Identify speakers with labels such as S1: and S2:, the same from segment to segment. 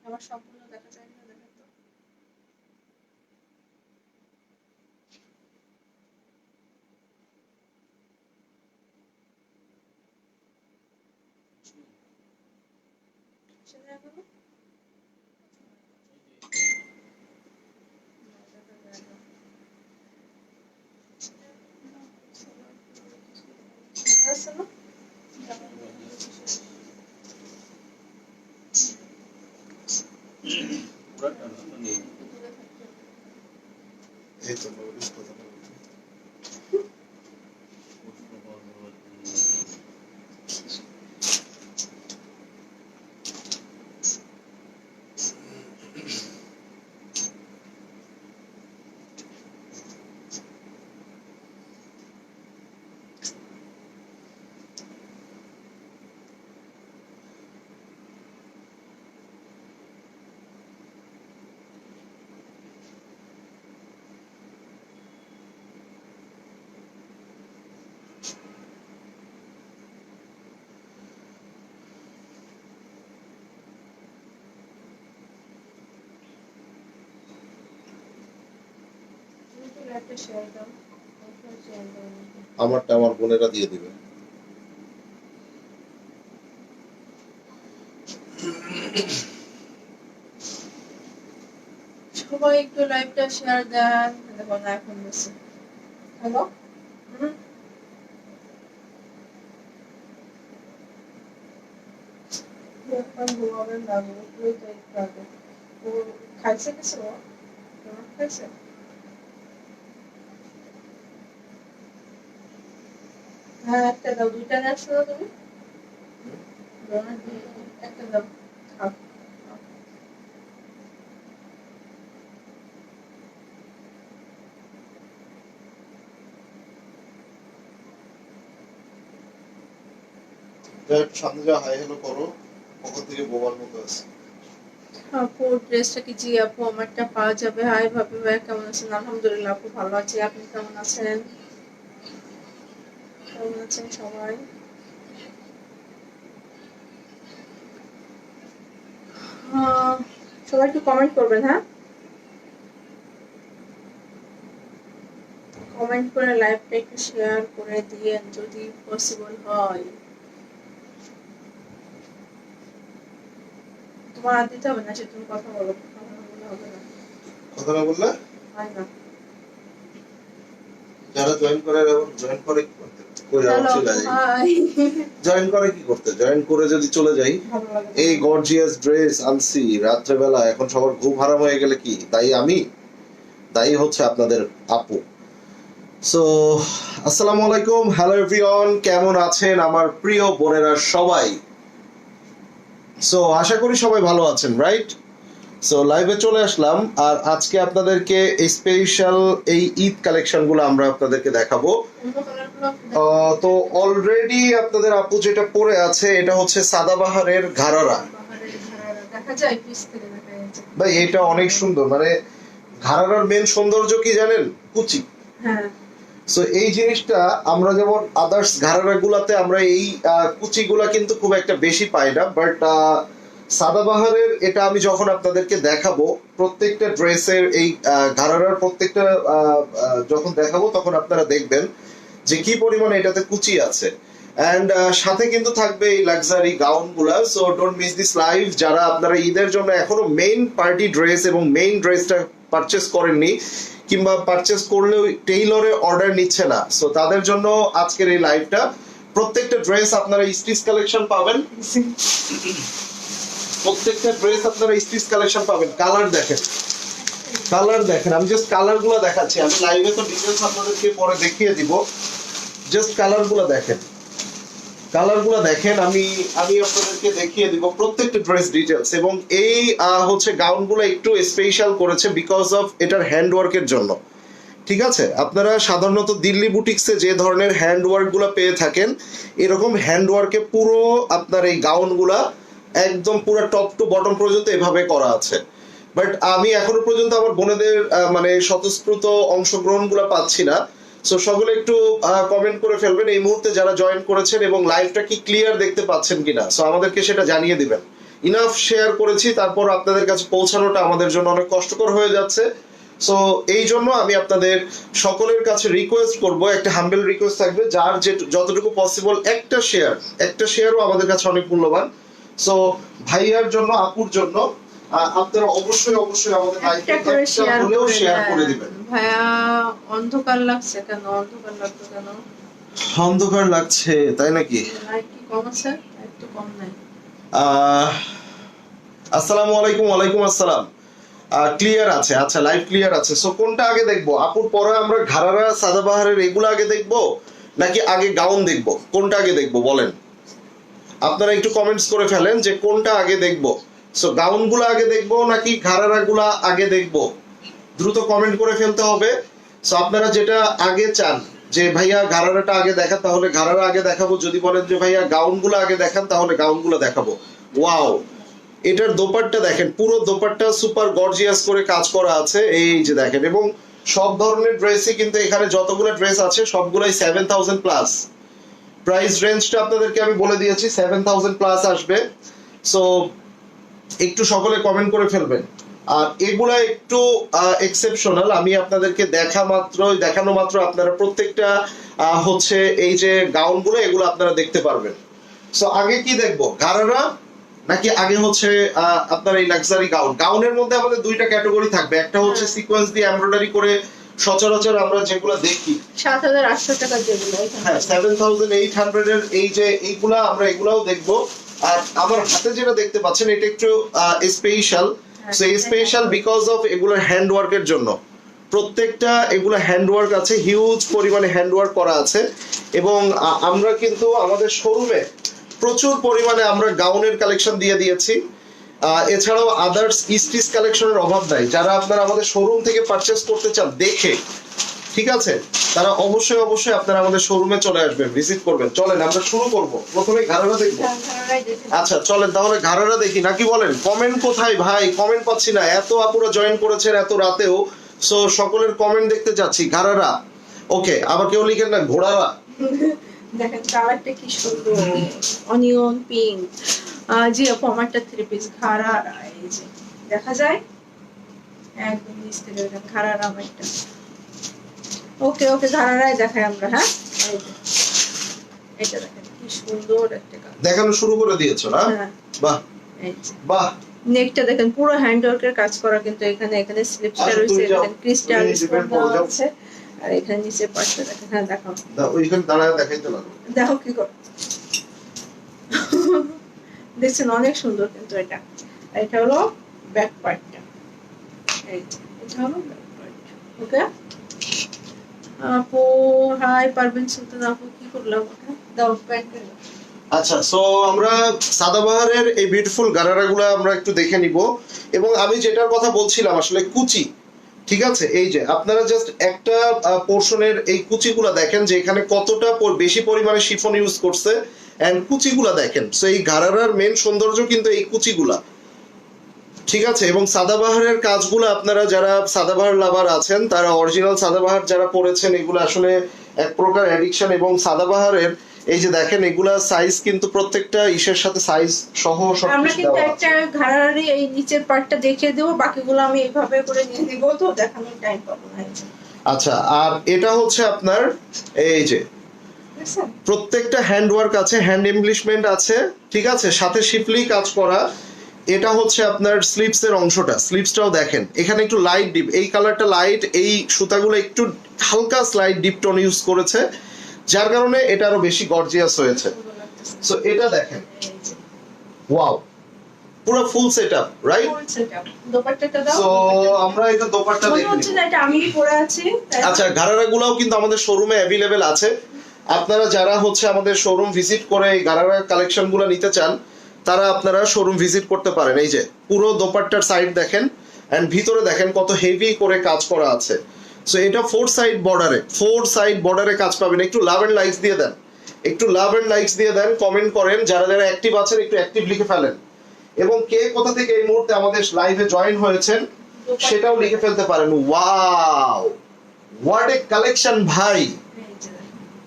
S1: আমার সম্পূর্ণ দেখা যায় না, দেখেন তো। সেটা এখনো দেখা যায় না। দেখা যাচ্ছে না?
S2: এই তো নোটিস কথা বলতে।
S1: তুমি তো লাইভটা শেয়ার দাও, শেয়ার দাও।
S2: আমারটা আমার বোনেরা দিয়ে দিবে।
S1: সবাই একটু লাইভটা শেয়ার দেন। দেখো না এখন বসে। হ্যালো, এখন ঘুমাবেন না, ঘুমিয়ে তো একটু আগে। ও খাইছে কিছু? ডোনাট খাইছে? হ্যাঁ, একটা দাও। দুইটা নিয়েছো না তুমি? ডোনাট একটা দাও, খাও।
S2: একটু সামনে যা হাই হ্যালো করো, ওখান থেকে বোমার মতো আছে।
S1: আপু ড্রেসটা কি? জি আপু, আমারটা পাওয়া যাবে। হাই ভাবি ভাই, কেমন আছেন? আলহামদুলিল্লাহ আপু, ভালো আছি। আপনি কেমন আছেন? কেমন আছেন সবাই? সবাই একটু কমেন্ট করবেন, হ্যাঁ? কমেন্ট করে লাইভটা একটু শেয়ার করে দিয়েন যদি পসিবল হয়। তোমার আর দিতে হবে না, সে তুমি কথা বলো, কথা না বললে হবে না।
S2: কথা না বললে
S1: হয় না।
S2: যারা জয়েন করে জয়েন করে কি করতে? কই যাওয়া
S1: হ্যালো,
S2: চলে যাই।
S1: হাই।
S2: জয়েন করে কি করতে? জয়েন করে যদি চলে যাই,
S1: ভালো লাগে।
S2: এই গর্জিয়াস ড্রেস আনছি রাত্রেবেলা, এখন সবার ঘুম হারাম হয়ে গেলে কি দায়ী আমি? দায়ী হচ্ছে আপনাদের আপু। সো আসসালামু আলাইকুম, হ্যালো এভরিওয়ান, কেমন আছেন আমার প্রিয় বোনেরা সবাই? সো আশা করি সবাই ভালো আছেন, রাইট? সো লাইভে চলে আসলাম, আর আজকে আপনাদেরকে স্পেশাল এই ঈদ কালেকশন গুলো আমরা আপনাদেরকে দেখাবো। তো অলরেডি আপনাদের আপু যেটা পরে আছে এটা হচ্ছে সাদাবাহারের ঘারারা।
S1: দেখা যায় পিস থেকে দেখা যাচ্ছে।
S2: ভাই এটা অনেক সুন্দর, মানে ঘারারার মেন সৌন্দর্য কি জানেন? কুচি।
S1: হ্যাঁ।
S2: সো এই জিনিসটা আমরা যেমন আদার্স ঘারারা গুলাতে আমরা এই কুচি গুলা কিন্তু খুব একটা বেশি পাই না, বাট সাদাবাহারের এটা আমি যখন আপনাদেরকে দেখাবো প্রত্যেকটা ড্রেসের এই ঘারারার প্রত্যেকটা যখন দেখাবো তখন আপনারা দেখবেন যে কি পরিমাণে এটাতে কুচি আছে। এন্ড সাথে কিন্তু থাকবে এই লাক্সারি গাউন গুলা। So don't miss this live. যারা আপনারা ঈদের জন্য এখনো মেইন পার্টি ড্রেস এবং মেইন ড্রেসটা পারচেস করেননি, কিংবা পারচেস করলেও টেইলরে অর্ডার নিচ্ছে না, সো তাদের জন্য আজকের এই লাইভটা। প্রত্যেকটা ড্রেস আপনারা স্টিচ কালেকশন পাবেন, প্রত্যেকটা ড্রেস আপনারা স্টিচ কালেকশন পাবেন। কালার দেখেন, কালার দেখেন, আমি জাস্ট কালার গুলো দেখাচ্ছি, আমি লাইভে তো ডিটেলস আপনাদেরকে পরে দেখিয়ে দিব। জাস্ট কালার গুলো দেখেন, কালার গুলো দেখেন, আমি আপনাদেরকে দেখিয়ে দিব প্রত্যেকটা ড্রেস ডিটেলস। এবং এই হচ্ছে গাউন গুলো একটু স্পেশাল করেছে বিকজ অফ এটার হ্যান্ড ওয়ার্কের জন্য। ঠিক আছে, আপনারা সাধারণত দিল্লি বুটিক্সে যে ধরনের হ্যান্ড ওয়ার্ক গুলা পেয়ে থাকেন, এরকম হ্যান্ড ওয়ার্কে পুরো আপনার এই গাউন গুলা একদম পুরো টপ টু বটম পর্যন্ত এভাবে করা আছে। বাট আমি এখনো পর্যন্ত আমার বোনেদের মানে স্বতঃস্ফূর্ত অংশগ্রহণ গুলা পাচ্ছি না। সো সকলে একটু কমেন্ট করে ফেলবেন এই মুহূর্তে যারা জয়েন করেছেন এবং লাইভটা কি ক্লিয়ার দেখতে পাচ্ছেন কিনা, সো আমাদেরকে সেটা জানিয়ে দিবেন। ইনাফ শেয়ার করেছি, তারপর আপনাদের কাছে পৌঁছানোটা আমাদের জন্য অনেক কষ্টকর হয়ে যাচ্ছে। সো এই জন্য আমি আপনাদের সকলের কাছে রিকোয়েস্ট করব, একটা হাম্বল রিকোয়েস্ট থাকবে, যার যে যতটুকু পসিবল একটা শেয়ারও আমাদের কাছে অনেক মূল্যবান। সো ভাইয়ার জন্য, আপুর জন্য আপনারা অবশ্যই আমাদের লাইভে
S1: একটা করে
S2: শেয়ার করে দিবেন।
S1: ভাইয়া অন্ধকার লাগছে কেন? অন্ধকার লাগতো কেন?
S2: অন্ধকার লাগছে তাই নাকি?
S1: লাইট কি কম আছে? একটু কম নাই।
S2: আসসালামু আলাইকুম। ওয়ালাইকুম আসসালাম। ক্লিয়ার আছে? আচ্ছা, লাইভ ক্লিয়ার আছে। সো কোনটা আগে দেখবো? আপুর পরে আমরা ঘাড়ারা সাদাবাহারের এগুলো আগে দেখবো নাকি আগে গাউন দেখবো? কোনটা আগে দেখবো বলেন? আপনারা একটু কমেন্টস করে ফেলেন যে কোনটা আগে দেখবো। সো গাউন গুলো আগে দেখবো নাকি ঘাড়ারা গুলা আগে দেখবো? দ্রুত কমেন্ট করে ফেলতে হবে। সো আপনারা যেটা আগে চান যে ভাইয়া ঘাড়ারাটা আগে দেখান, তাহলে ঘাড়ারা আগে দেখাবো। যদি বলেন যে ভাইয়া গাউন গুলো আগে দেখান, তাহলে গাউন গুলো দেখাবো। ওয়াও, এটার দোপাট্টা দেখেন, পুরো দোপাট্টা সুপার গর্জিয়াস করে কাজ করা আছে, এই যে দেখেন। এবং সব ধরনের ড্রেসই কিন্তু এখানে যতগুলো ড্রেস আছে সবগুলাই 7000 প্লাস। প্রাইস রেঞ্জটা আপনাদেরকে আমি বলে দিয়েছি, 7000 প্লাস আসবে। সো একটু সকলে কমেন্ট করে ফেলবেন। আর এগুলা একটু এক্সেপশনাল, আমি আপনাদেরকে দেখানো মাত্র আপনারা প্রত্যেকটা হচ্ছে এই যে গাউনগুলো, এগুলো আপনারা দেখতে পারবেন। সো আগে কি দেখবো, ঘাড়ারা নাকি আগে হচ্ছে আপনার এই লাক্সারি গাউন? গাউনের মধ্যে আমাদের দুইটা ক্যাটাগরি থাকবে, একটা হচ্ছে সিকোয়েন্স দিয়ে এমব্রয়ডারি করে সচরাচর আমরা যেগুলো দেখি
S1: 7800 টাকা যেগুলো,
S2: হ্যাঁ 7800 এর এই যে এইগুলা, আমরা এগুলাও দেখবো। আর আমার হাতে যেটা দেখতে পাচ্ছেন এটা একটু special. So special because of এগুলোর হ্যান্ড ওয়ার্কের জন্য। প্রত্যেকটা এগুলো হ্যান্ড ওয়ার্ক আছে, হিউজ পরিমাণে হ্যান্ড ওয়ার্ক করা আছে। এবং আমরা কিন্তু আমাদের শোরুমে প্রচুর পরিমাণে আমরা গাউনের কালেকশন দিয়ে দিয়েছি। এছাড়াও আদার্স স্টিচ কালেকশনের অভাব নাই। যারা আপনারা আমাদের শোরুম থেকে পারচেজ করতে চান দেখে, ঠিক আছে, তারা অবশ্যই আপনারা আমাদের শোরুমে চলে আসবেন, ভিজিট করবেন। চলেন আমরা শুরু করব, প্রথমে ঘাড়ারা দেখবো। আচ্ছা চলেন তাহলে ঘাড়ারা দেখি, নাকি বলেন? কমেন্ট কোথায় ভাই? কমেন্ট পাচ্ছি না। এত আপুরা জয়েন করেছেন এত রাতেও, সো সকলের কমেন্ট দেখতে যাচ্ছি। ঘাড়ারা ওকে, আবার কেউ লিখেন না ঘোড়ারা।
S1: দেখেন কালারটা কি সুন্দর, অনিয়ন পিঙ্ক। জি আপু, আমারটা 3 পিস ঘাড়ারা, এই যে দেখা যায় একদম নিচ থেকে দেখেন ঘাড়ারা আমারটা। ওকে ঘাড়ারাই দেখাই আমরা। হ্যাঁ এই যে এটা দেখেন কি সুন্দর একটা কালার,
S2: দেখানো শুরু করে দিয়েছো না? বাহ
S1: এই যে
S2: বাহ।
S1: নেকটা দেখেন পুরো হ্যান্ড ওয়ার্কের কাজ করা, কিন্তু এখানে স্লিপসটা রয়েছে, দেখেন ক্রিস্টাল আছে। আর এখানে নিচে পাশটা দেখেন। হ্যাঁ দেখাও,
S2: ওইখানে দাঁড়ায় দেখাইতে লাগো।
S1: দেখো কি করে দেখছেন, অনেক সুন্দর। কিন্তু এটা হলো ব্যাক পার্টটা, এই যে এটা হলো ব্যাক পার্ট। ওকে আপু, হাই পারবেন সুলতান আপু, কি করলাম? দাও প্যান্ট।
S2: আচ্ছা, সো আমরা সাদাবাহারের এই বিউটিফুল গারারাগুলো আমরা একটু দেখে নিব। এবং আমি যেটার কথা বলছিলাম আসলে কুচি, ঠিক আছে, এই যে আপনারা জাস্ট একটা পোর্শনের এই কুচিগুলো দেখেন যে এখানে কতটা বেশি পরিমাণে শিফন ইউজ করছে, এন্ড কুচিগুলা দেখেন। সো এই গারারার মেন সৌন্দর্য কিন্তু এই কুচিগুলা, ঠিক আছে। এবং সাদাবাহারের কাজগুলো আপনারা যারা সাদাবাহার লাভার আছেন, তারা অরিজিনাল সাদাবাহার যারা পড়েছেন, এগুলো আসলে এক প্রকার অ্যাডিকশন। এবং সাদাবাহারের এই যে দেখেন এগুলা সাইজ কিন্তু প্রত্যেকটা ইসের সাথে সাইজ সহ সব
S1: আমরা কিন্তু একটা ঘাড়ারি এই নিচের পার্টটা দেখিয়ে দেব, বাকিগুলো আমি এইভাবে করে নিয়ে নিব, তো দেখানোর টাইম পাবো না।
S2: আচ্ছা, আর এটা হচ্ছে আপনার এই যে প্রত্যেকটা হ্যান্ড ওয়ার্ক আছে, হ্যান্ড এমব্লিশমেন্ট আছে, ঠিক আছে, সাথে শিপলি কাজ করা। এটা হচ্ছে আপনার স্লিপস এর অংশটা, স্লিপসটাও দেখেন এখানে একটু লাইট ডিপ, এই কালারটা লাইট, এই সুতাগুলো একটু হালকা স্লাইট ডিপ টোন ইউজ করেছে, যার কারণে এটা আরো বেশি গর্জিয়াস হয়েছে। সো এটা দেখেন, ওয়াও, পুরো full setup, right?
S1: Full setup. দোপাট্টাটা দাও।
S2: সো আমরা এটা দোপাট্টা দেখি।
S1: মনে হচ্ছে না এটা আমি পরে আছি।
S2: আচ্ছা, গারারাগুলোও কিন্তু আমাদের শোরুমে অ্যাভেলেবেল আছে। আপনারা যারা হচ্ছে আমাদের শোরুম ভিজিট করে এই গারারা কালেকশনগুলো নিতে চান, তারা আপনারা শোরুম ভিজিট করতে পারেন। এই যে পুরো দোপাট্টার সাইড দেখেন, এন্ড ভিতরে দেখেন কত হেভি করে কাজ করা আছে। সো এটা 4 সাইড বর্ডারে কাজ পাবেন। একটু লাভ এন্ড লাইকস দিয়ে দেন, কমেন্ট করেন। যারা যারা অ্যাক্টিভ আছেন একটু অ্যাক্টিভ লিখে ফেলেন, এবং কে কোথা থেকে এই মুহূর্তে আমাদের লাইভে জয়েন হয়েছেন সেটাও লিখে ফেলতে পারেন। ওয়াও, হোয়াট এ কালেকশন ভাই,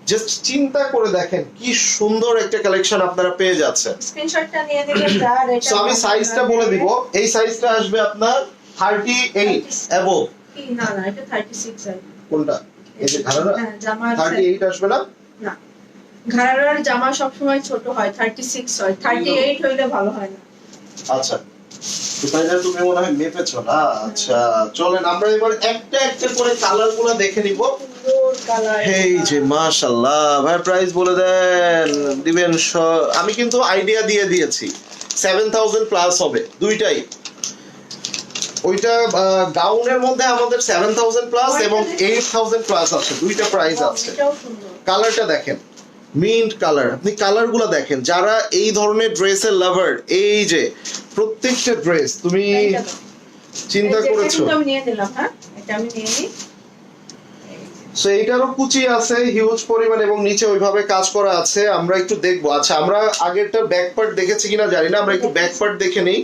S2: জাস্ট চিন্তা করে দেখেন কি সুন্দর একটা কালেকশন আপনারা পেয়ে যাচ্ছেন।
S1: স্ক্রিনশটটা নিয়ে নেবেন যার এটা।
S2: সো আমি সাইজটা বলে দিব, এই সাইজটা আসবে আপনার 38 এবো।
S1: না না, এটা 36 আসবে।
S2: কোনটা? এই যে ঘাড়া,
S1: হ্যাঁ, জামার
S2: 38 আসবে না?
S1: না, ঘাড়ার জামা সব সময় ছোট হয়, 36 হয়, 38 হইলে ভালো হয় না।
S2: আচ্ছা, তো তাই না, তুমি মনে হয় মেপেছো না? আচ্ছা, চলেন আমরা এবার একটা একটা করে কালারগুলো দেখে নিব।
S1: সুন্দর কালার।
S2: এই যে মাশাআল্লাহ, ভাই প্রাইস বলে দেন, দিবেন। আমি কিন্তু আইডিয়া দিয়ে দিয়েছি 7000 প্লাস হবে দুইটাই। ওইটা গাউনের মধ্যে আমাদের 7000 প্লাস এবং 8000 প্লাস আছে, দুইটা প্রাইস আছে।
S1: এটাও সুন্দর।
S2: কালারটা দেখেন, মিন্ট কালার। আপনি কালারগুলো দেখেন, যারা এই ধরনের ড্রেসের লাভার, এই যে প্রত্যেকটা ড্রেস তুমি
S1: এইটা দাও।
S2: চিন্তা
S1: এই যে,
S2: করেছো।
S1: এটা আমি নিয়ে নিলাম। হ্যাঁ, এটা আমি নিয়ে নিই।
S2: সো এইটারও কুচি আছে হিউজ পরিমাণ এবং নিচে ওইভাবে কাজ করা আছে। আমরা একটু দেখবো। আচ্ছা, আমরা আগেরটা ব্যাক পার্ট দেখেছি কিনা জানি না, আমরা একটু ব্যাক পার্ট দেখে নেই।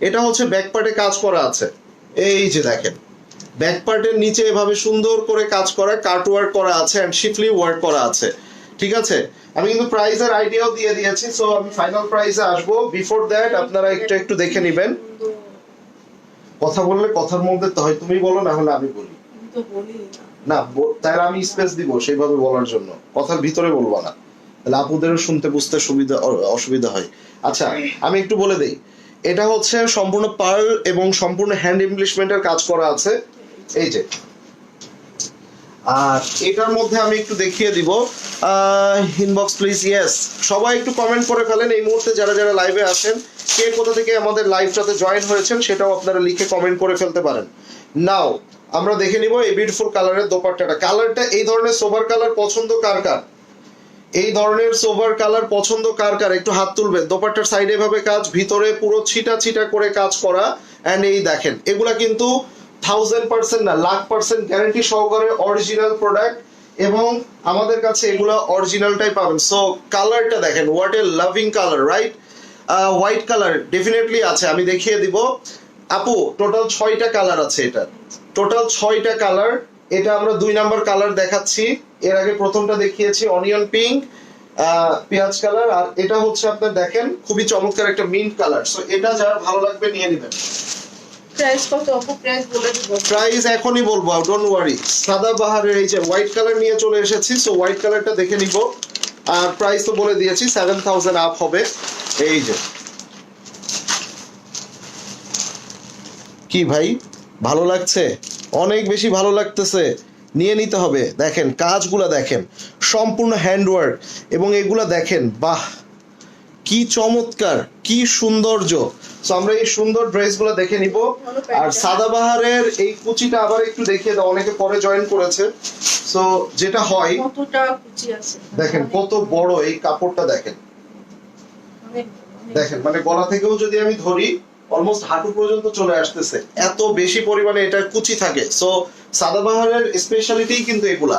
S2: এটা হচ্ছে ব্যাক পার্টে কাজ করা আছে, এই যে দেখেন ব্যাক পার্টের নিচে এভাবে সুন্দর করে কাজ করা, কাট ওয়ার্ক করা আছে এন্ড শিফলি ওয়ার্ক করা আছে। ঠিক আছে, আমি কিন্তু প্রাইসের আইডিয়াও দিয়ে দিয়েছি। সো আমি ফাইনাল প্রাইসে আসবো, বিফোর দ্যাট আপনারা একটু একটু দেখে নেবেন। কথা বললে কথার মধ্যে তো হয় তুমি বলো, না হলে আমি বলি।
S1: আমি তো বলি
S2: না
S1: না।
S2: তাহলে আমি স্পেস দিব সেইভাবে বলার জন্য, কথার ভিতরে বলবো না, তাহলে আপুদেরও শুনতে বুঝতে অসুবিধা হয়। আচ্ছা, আমি একটু বলে দেই, এটা হচ্ছে সম্পূর্ণ পার্ল এবং সম্পূর্ণ হ্যান্ড এমব্লিশমেন্টের কাজ করা আছে, এই যে। আর এটার মধ্যে আমি একটু দেখিয়ে দিব, ইনবক্স প্লিজ। ইয়েস, সবাই একটু কমেন্ট করে ফেলেন এই মুহূর্তে, যারা যারা লাইভে আসেন, কে কোথা থেকে আমাদের লাইভটাতে জয়েন হয়েছেন সেটাও আপনারা লিখে কমেন্ট করে ফেলতে পারেন। নাও আমরা দেখে নিব এই বিউটিফুল কালারের দোপাট্টাটা। কালারটা এই ধরনের সোভার কালার পছন্দ কার কার? এই ধরনের সোভার কালার পছন্দ কার কার? একটু হাত তুলবেন। দোপাট্টার সাইডে ভাবে কাজ, ভিতরে পুরো ছিটা ছিটা করে কাজ করা। এন্ড এই দেখেন, এগুলা কিন্তু 1000% না, 1,00,000% গ্যারান্টি সহকারে অরিজিনাল প্রোডাক্ট এবং আমাদের কাছে এগুলা অরিজিনালটাই পাবেন। সো কালারটা দেখেন, what a loving colour, right? White colour definitely আছে, আমি দেখিয়ে দিব। আপু টোটাল 6টা কালার আছে, এটা টোটাল 6টা কালার। এটা আমরা 2 নাম্বার কালার দেখাচ্ছি, এর আগে প্রথমটা দেখিয়েছি অনিয়ন পিঙ্ক, পেঁয়াজ কালার, আর এটা হচ্ছে আপনার দেখেন খুবই চমৎকার একটা মিন্ট কালার। সো এটা যার ভালো লাগবে নিয়ে নেবেন।
S1: প্রাইস কত আপু? প্রাইস বলে দিব।
S2: প্রাইস এখনই বলবো, ডোন্ট ওয়ারি। সাদা বাহারের এই যে হোয়াইট কালার নিয়ে চলে এসেছি, সো হোয়াইট কালারটা দেখে নিব। আর প্রাইস তো বলে দিয়েছি 7000 আপ হবে। এই যে, কি ভাই ভালো লাগছে? অনেক বেশি ভালো লাগতেছে, নিয়ে নিতে হবে। দেখেন কাজগুলা দেখেন, সম্পূর্ণ হ্যান্ডওয়ার্ক এবং এগুলা দেখেন, বাহ কি চমৎকার, কি সৌন্দর্য। সো আমরা এই সুন্দর ড্রেসগুলো দেখে নিব। আর সাদাবাহারের এই কুচিটা আবার একটু দেখিয়ে দাও, অনেকে পরে জয়েন করেছে। সো যেটা হয়,
S1: কতটা কুচি আছে
S2: দেখেন কত বড় এই কাপড়টা, দেখেন
S1: অনেক।
S2: দেখেন মানে গলা থেকেও যদি আমি ধরি অলমোস্ট হাঁটু পর্যন্ত চলে আসতেছে, এত বেশি পরিমাণে এটা কুচি থাকে। সো সাদাবাহারের স্পেশালিটি কিন্তু এগুলা।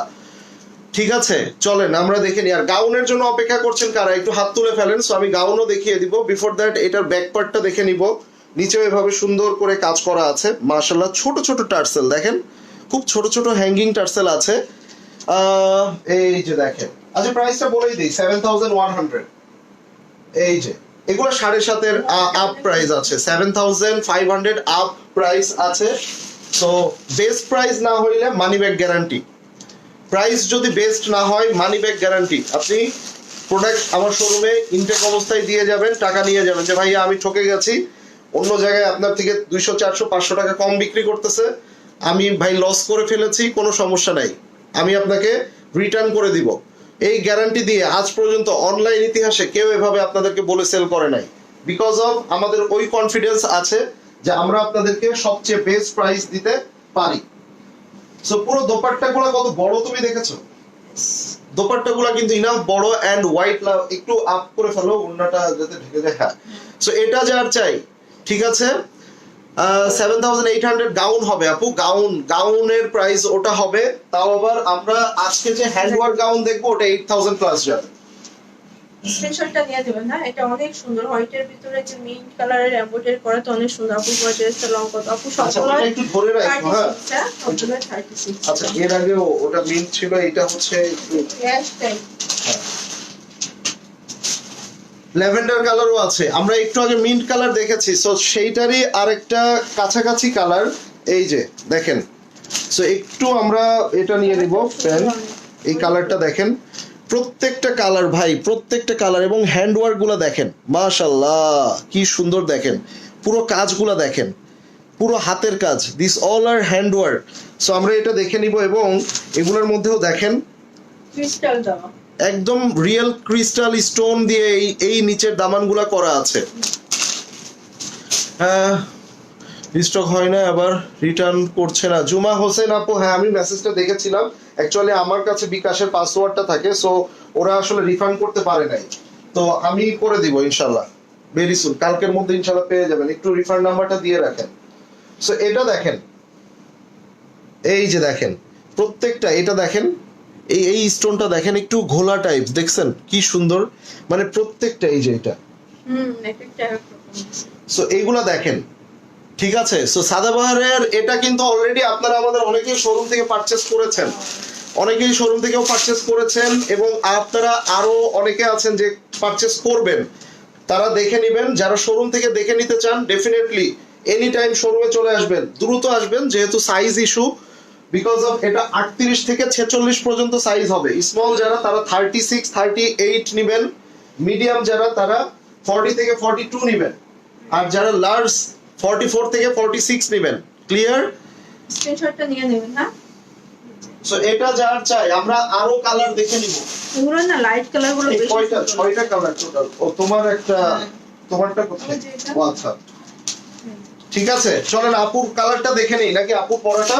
S2: ঠিক আছে, চলেন আমরা দেখে নিই। আর গাউনের জন্য অপেক্ষা করছেন কারা? একটু হাত তুলে ফেলেন। সো আমি গাউনও দেখিয়ে দিব। বিফোর দ্যাট এটার ব্যাক পার্টটা দেখে নিব। নিচেও এভাবে সুন্দর করে কাজ করা আছে, মাশাআল্লাহ। ছোট ছোট টার্সেল দেখেন, খুব ছোট ছোট হ্যাঙ্গিং টার্সেল আছে। এই যে দেখেন, আচ্ছা প্রাইসটা বলেই দিই, 7100। এই যে এগুলো 7.5 আপ প্রাইস আছে, 7500 আপ প্রাইস আছে। সো বেস্ট প্রাইস না হইলে মানি ব্যাক গ্যারান্টি। প্রাইস যদি বেস্ট না হয়, মানি ব্যাক গ্যারান্টি। আপনি প্রোডাক্ট আমার শোরুমে ইনটেক অবস্থায় দিয়ে যাবেন, টাকা নিয়ে যাবেন যে ভাইয়া আমি ঠকে গেছি, অন্য জায়গায় আপনার থেকে 200 400 500 টাকা কম বিক্রি করতেছে, আমি ভাই লস করে ফেলেছি, কোনো সমস্যা নাই, আমি আপনাকে রিটার্ন করে দিব। এই গ্যারান্টি দিয়ে আজ পর্যন্ত অনলাইন ইতিহাসে কেউ এভাবে আপনাদেরকে বলে সেল করে নাই। বিকজ অফ আমাদের ওই কনফিডেন্স আছে যে আমরা আপনাদেরকে সবচেয়ে বেস্ট প্রাইস দিতে পারি। সো পুরো দোপাট্টাগুলো কত বড় তুমি দেখেছো? দোপাট্টাগুলো কিন্তু ইনাফ বড় এন্ড হোয়াইট। একটু আপ করে ফেলো ওন্নাটা যাতে ঢেকে যায়। হ্যাঁ, সো এটা যার চাই, ঠিক আছে। 7800 গাউন হবে আপু, গাউনের প্রাইস ওটা হবে। তাও আবার আমরা আজকে যে হ্যান্ডওয়ার্ক গাউন দেখবো ওটা 8000 প্লাস যাবে।
S1: স্ক্রিনশটটা নিয়ে দেবেন। হ্যাঁ, এটা অনেক সুন্দর। হোয়াইটের ভিতরে যে মিন্ট কালারের এমব্রয়ডারি করা তো অনেক সুন্দর। আপু ড্রেসটা লং কত? আপু
S2: আচ্ছা
S1: সবগুলো
S2: ওটা একটু ধরে রাখো। হ্যাঁ
S1: 36, হ্যাঁ সবগুলো 36।
S2: আচ্ছা এর আগেও ওটা মিন্ট ছিল, এটা হচ্ছে একটু
S1: ক্যাশ টাইপ।
S2: ল্যাভেন্ডার কালারও আছে। আমরা একটু আগে মিন্ট কালার দেখেছি, সো সেইটারই আরেকটা কাছাকাছি কালার এই যে দেখেন। সো একটু আমরা এটা নিয়ে নিব প্যান্ট। এই কালারটা দেখেন, প্রত্যেকটা কালার ভাই, প্রত্যেকটা কালার এবং হ্যান্ড ওয়ার্ক গুলা দেখেন, মাশাআল্লাহ কি সুন্দর দেখেন। পুরো কাজগুলা দেখেন, পুরো হাতের কাজ, this all are hand work. So আমরা এটা দেখে নিব এবং এগুলোর মধ্যেও দেখেন
S1: ক্রিস্টাল দেওয়া।
S2: একদম রিয়েল ক্রিস্টাল স্টোন দিয়ে এই নিচের দামানগুলা করা আছে। স্টক হয় না, আবার রিটার্ন করছে না। জুমা হোসেন আপু, হ্যাঁ আমি মেসেজটা দেখেছিলাম। অ্যাকচুয়ালি আমার কাছে বিকাশের পাসওয়ার্ডটা থাকে, সো ওরা আসলে রিফান্ড করতে পারে নাই, তো আমি করে দিব ইনশাল্লাহ ভেরি সুন। কালকের মধ্যে ইনশাল্লাহ পেয়ে যাবেন। একটু রিফান্ড নাম্বারটা দিয়ে রাখেন। সো এটা দেখেন, এই যে দেখেন প্রত্যেকটা, এটা দেখেন এই স্টোনটা দেখেন, একটু ঘোলা টাইপ, দেখছেন কি সুন্দর, মানে প্রত্যেকটা এই যে এটা।
S1: একটা এক রকম।
S2: সো এইগুলা দেখেন, ঠিক আছে। সো সাদাবাহারের এটা কিন্তু অলরেডি আপনারা আমাদের অনেকেই শোরুম থেকে পারচেজ করেছেন, অনেকেই শোরুম থেকেও পারচেজ করেছেন এবং আপনারা আরো অনেকে আছেন যে পারচেজ করবেন, তারা দেখে নেবেন। যারা শোরুম থেকে দেখে নিতে চান ডেফিনেটলি এনি টাইম শোরুমে চলে আসবেন, দ্রুত আসবেন, যেহেতু সাইজ ইস্যু, বিকজ অফ এটা 38 থেকে 46 পর্যন্ত সাইজ হবে। স্মল যারা তারা 36 38 নেবেন, মিডিয়াম যারা তারা 40 থেকে 42 নেবেন, আর যারা লার্জ 44 থেকে 46 নেবেন। ক্লিয়ার?
S1: স্ক্রিনশটটা নিয়ে নেবেন। হ্যাঁ,
S2: সো এটা যার চাই, আমরা আরো কালার দেখে নিব।
S1: এগুলো না লাইট কালার গুলো
S2: এই
S1: বেশি
S2: কয়টা,
S1: সুন্দর।
S2: 6টা কালার টোটাল। ও তোমার একটা, তোমারটা কোথায়?
S1: ওই যে এটা।
S2: ও আচ্ছা ঠিক আছে, চলেন আপুর কালারটা দেখে নেই, নাকি আপুর পরাটা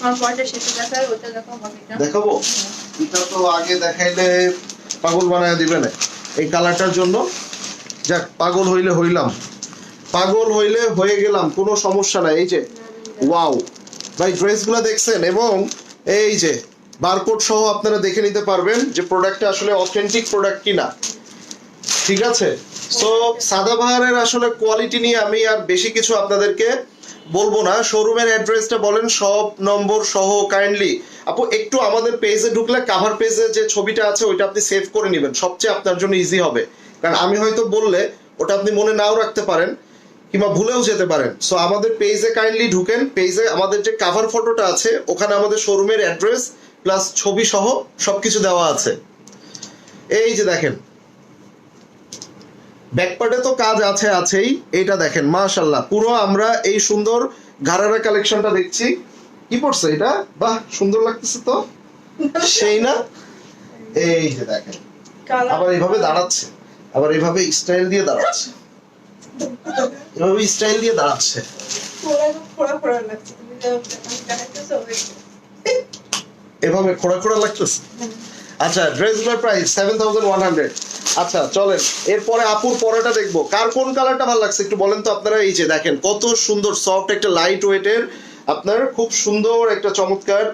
S1: আমার পয়টা শেষে দেখায়, ওটা দেখো বাকিটা।
S2: দেখাবো? এটা তো আগে দেখাইলে পাগল বানায় দিবে না এই কালারটার জন্য। যাক, পাগল হইলে হইলাম, পাগল হইলে হয়ে গেলাম, কোনো সমস্যা নাই। এই যে ওয়াও ভাই, ড্রেসগুলো দেখছেন এবং এই যে বারকোড সহ আপনারা দেখে নিতে পারবেন যে প্রোডাক্টটা আসলে অথেন্টিক প্রোডাক্ট কিনা। ঠিক আছে, সো সাদাবাহারের আসলে কোয়ালিটি নিয়ে আমি আর বেশি কিছু আপনাদেরকে বলবো না। শোরুমের অ্যাড্রেসটা বলেন, সব নম্বর সহ কাইন্ডলি আপু একটু আমাদের পেজে ঢুকলে কাভার পেজে যে ছবিটা আছে ওইটা আপনি সেভ করে নেবেন, সবচেয়ে আপনার জন্য ইজি হবে। কারণ আমি হয়তো বললে ওটা আপনি মনে নাও রাখতে পারেন কিংবা ভুলেও যেতে পারেন। সো আমাদের পেজে কাইন্ডলি ঢুকেন, পেজে আমাদের যে কাভার ফটোটা আছে ওখানে আমাদের শোরুমের অ্যাড্রেস প্লাস ছবি সহ সবকিছু দেওয়া আছে। এই যে দেখেন ব্যাকপার্টে তো কাজ আছে আছেই। এটা দেখেন মাশাআল্লাহ, পুরো আমরা এই সুন্দর গারারা কালেকশনটা দেখছি। কি পড়ছে এটা? বাহ সুন্দর লাগতেছে তো, সেই না? এই যে দেখেন
S1: কালার
S2: আবার এইভাবে দাঁড়াচ্ছে, আবার এইভাবে স্টাইল দিয়ে দাঁড়াচ্ছে, এভাবে স্টাইল দিয়ে দাঁড়াচ্ছে।
S1: ফোড়া ফোড়া লাগছে। তুমি দেখাইতেছো ওই।
S2: এভাবে খোড়া খোড়া লাগতেছে। আচ্ছা, ড্রেসগুলোর প্রাইস 7100। আচ্ছা চলেন এরপরে আপুর পরাটা দেখবো। কার কোন কালারটা ভালো লাগছে একটু বলেন তো আপনারা। এই যে দেখেন কত সুন্দর সফট একটা লাইট ওয়েটের, আপনার খুব সুন্দর একটা চমৎকার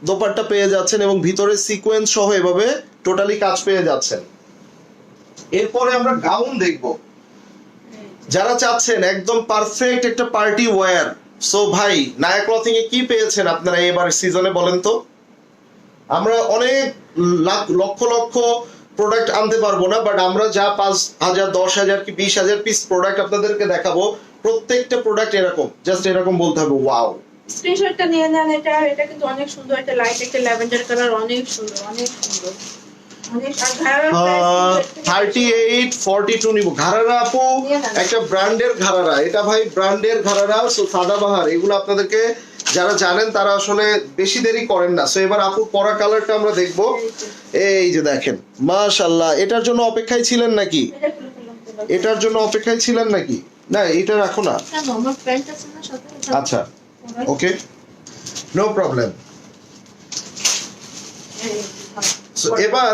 S2: দোপাট্টা পেয়ে যাচ্ছেন এবং ভিতরে সিকোয়েন্স সহ এভাবে টোটালি কাজ পেয়ে যাচ্ছেন। এরপরে আমরা গাউন দেখবো। যারা চাচ্ছেন একদম পারফেক্ট একটা পার্টি ওয়্যার, সো ভাই নায়া ক্লথিং এ কি পেয়েছেন আপনারা এবার সিজনে বলেন তো। আমরা অনেক লক্ষ লক্ষ প্রোডাক্ট আনতে পারবো না, বাট আমরা যা 5000 10,000 কি 20,000 পিস প্রোডাক্ট আপনাদেরকে দেখাবো, প্রত্যেকটা প্রোডাক্ট এরকম, জাস্ট এরকম বলতে হবে ওয়াও।
S1: স্ক্রিনশটটা নিয়ে নেন। এটা কিন্তু অনেক সুন্দর, একটা লাইট একটা ল্যাভেন্ডার কালার, অনেক সুন্দর, অনেক সুন্দর, অনেক। আর ঘাড়ার প্রাইস
S2: 38 42 নিব। ঘাড়ারা আপু একটা ব্র্যান্ডের ঘাড়ারা, এটা ভাই ব্র্যান্ডের ঘাড়ারা। সো সাদাবাহার এগুলো আপনাদেরকে যারা জানেন তারা আসলে বেশি দেরি করেন না। সো এবার আপু পরা কালারটা আমরা দেখবো। এই যে দেখেন মাশাআল্লাহ, এটার জন্য অপেক্ষায় ছিলেন নাকি? এটার জন্য অপেক্ষায় ছিলেন নাকি? না এটা রাখো না।
S1: কেন, আমার প্যান্ট আছে না সাথে?
S2: আচ্ছা ওকে, নো প্রবলেম। সো এবার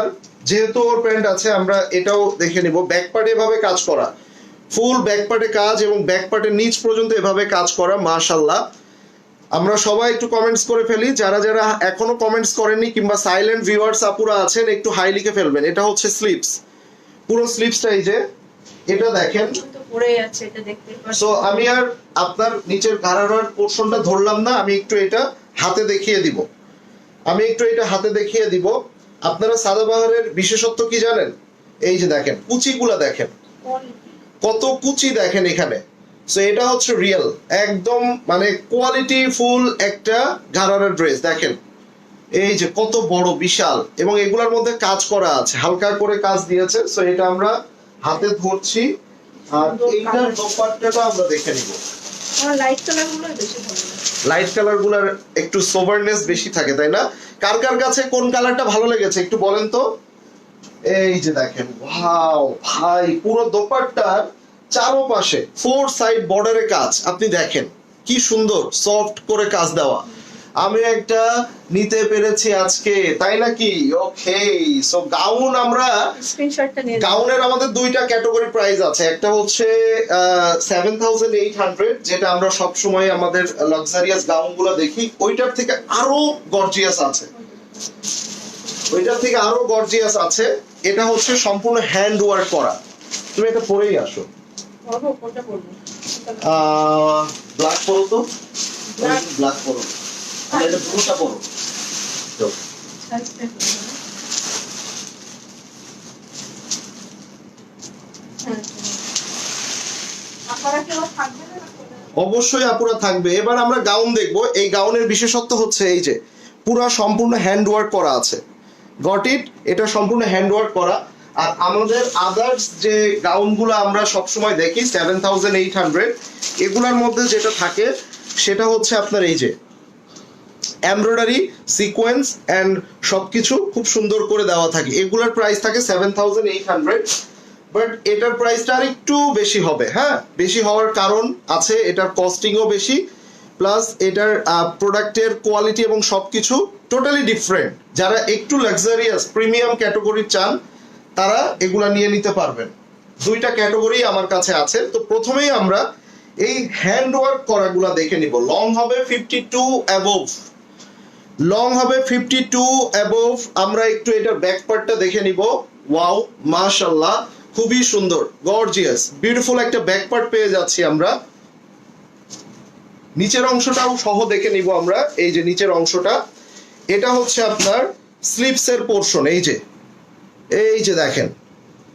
S2: যেহেতু ওর প্যান্ট আছে আমরা এটাও দেখে নিব। ব্যাক পার্টে এভাবে কাজ করা, ফুল ব্যাক পার্টে কাজ এবং ব্যাক পার্টের নিচ পর্যন্ত এভাবে কাজ করা, মাশাআল্লাহ। আমরা সবাই একটু কমেন্টস করে ফেলি, যারা যারা এখনো কমেন্টস করেননি কিংবা সাইলেন্ট ভিউয়ার্স আপুরা আছেন একটু হাই লিখে ফেলবেন। এটা হচ্ছে স্লিপস, পুরো স্লিপসটা এই যে এটা দেখেন।
S1: তো পড়েই আছে, এটা দেখতে পাচ্ছি।
S2: সো আমি আর আপনার নিচের ঘাড়ার পোরশনটা ধরলাম না, আমি একটু এটা হাতে দেখিয়ে দিব। আপনারা সাদাবাহারের বিশেষত্ব কি জানেন? এই যে দেখেন কুচিগুলা দেখেন, কত কুচি দেখেন এখানে। সো এটা হচ্ছে রিয়েল, একদম মানে কোয়ালিটি ফুল একটা ঘাড়ারের ড্রেস। দেখেন এই যে কত বড় বিশাল, এবং এগুলোর মধ্যে কাজ করা আছে, হালকা করে কাজ দিয়েছে। সো এটা আমরা হাতে ধরছি। আর এইটার দোপাট্টাটা আমরা দেখে নিব।
S1: আমার লাইট কালার গুলো বেশি ভালো লাগে।
S2: লাইট কালার গুলার একটু সোবারনেস বেশি থাকে, তাই না? কার কার কাছে কোন কালারটা ভালো লেগেছে একটু বলেন তো। এই যে দেখেন, ওয়াও ভাই, পুরো দোপাট্টার চারপাশে 4 সাইড বর্ডারে কাজ, আপনি দেখেন কি সুন্দর সফট করে কাজ দেওয়া। আমি একটা নিতে পেরেছি আজকে, তাই নাকি? ওকে, সো গাউন আমরা
S1: স্ক্রিনশটটা নিয়ে
S2: গাউনের আমাদের দুইটা ক্যাটাগরি প্রাইস আছে। একটা হচ্ছে 7800, যেটা আমরা সব সময় আমাদের লাক্সারিয়াস গাউন গুলো দেখি, ওইটার থেকে আরো গর্জিয়াস আছে। এটা হচ্ছে সম্পূর্ণ হ্যান্ড ওয়ার্ক করা। তুমি এটা পরেই আসো।
S1: পরবো, কোনটা পরবো?
S2: ব্ল্যাক পরো তো, ব্ল্যাক পরো, আর এটা ব্লুটা পরো। অবশ্যই আপুরা থাকবে। এবার আমরা গাউন দেখবো। এই গাউনের বিশেষত্ব হচ্ছে এই যে পুরো সম্পূর্ণ হ্যান্ড ওয়ার্ক করা আছে। Got it? এটা সম্পূর্ণ হ্যান্ড ওয়ার্ক করা। আর আমাদের আদার্স যে গাউনগুলো আমরা সবসময় দেখি 7800, এগুলোর মধ্যে যেটা থাকে সেটা হচ্ছে আপনার এই যে এমব্রয়ডারি, সিকোয়েন্স এন্ড সবকিছু খুব সুন্দর করে দেওয়া থাকে। এগুলোর প্রাইস থাকে 7800, বাট এটার প্রাইসটা আর একটু বেশি হবে। হ্যাঁ, বেশি হওয়ার কারণ আছে, এটার কস্টিংও বেশি, প্লাস এটার প্রোডাক্টের কোয়ালিটি এবং সবকিছু টোটালি ডিফারেন্ট। যারা একটু লাক্সারিয়াস প্রিমিয়াম ক্যাটাগরি চান তারা এগুলা নিয়ে নিতে পারবেন। দুইটা ক্যাটাগরি আমার কাছে আছে। তো প্রথমেই আমরা এই হ্যান্ড ওয়ার্ক করাগুলা দেখে নিব। লং হবে 52 অ্যাবোভ। আমরা একটু এটার ব্যাক পার্টটা দেখে নিব। ওয়াও, মাশাআল্লাহ, খুবই সুন্দর, গর্জিয়াস, বিউটিফুল একটা ব্যাক পার্ট পেয়ে যাচ্ছি আমরা। নিচের অংশটাও সহ দেখে নিব আমরা। এই যে নিচের অংশটা, এটা হচ্ছে আপনার স্লিপসের পোরশন। এই যে দেখেন,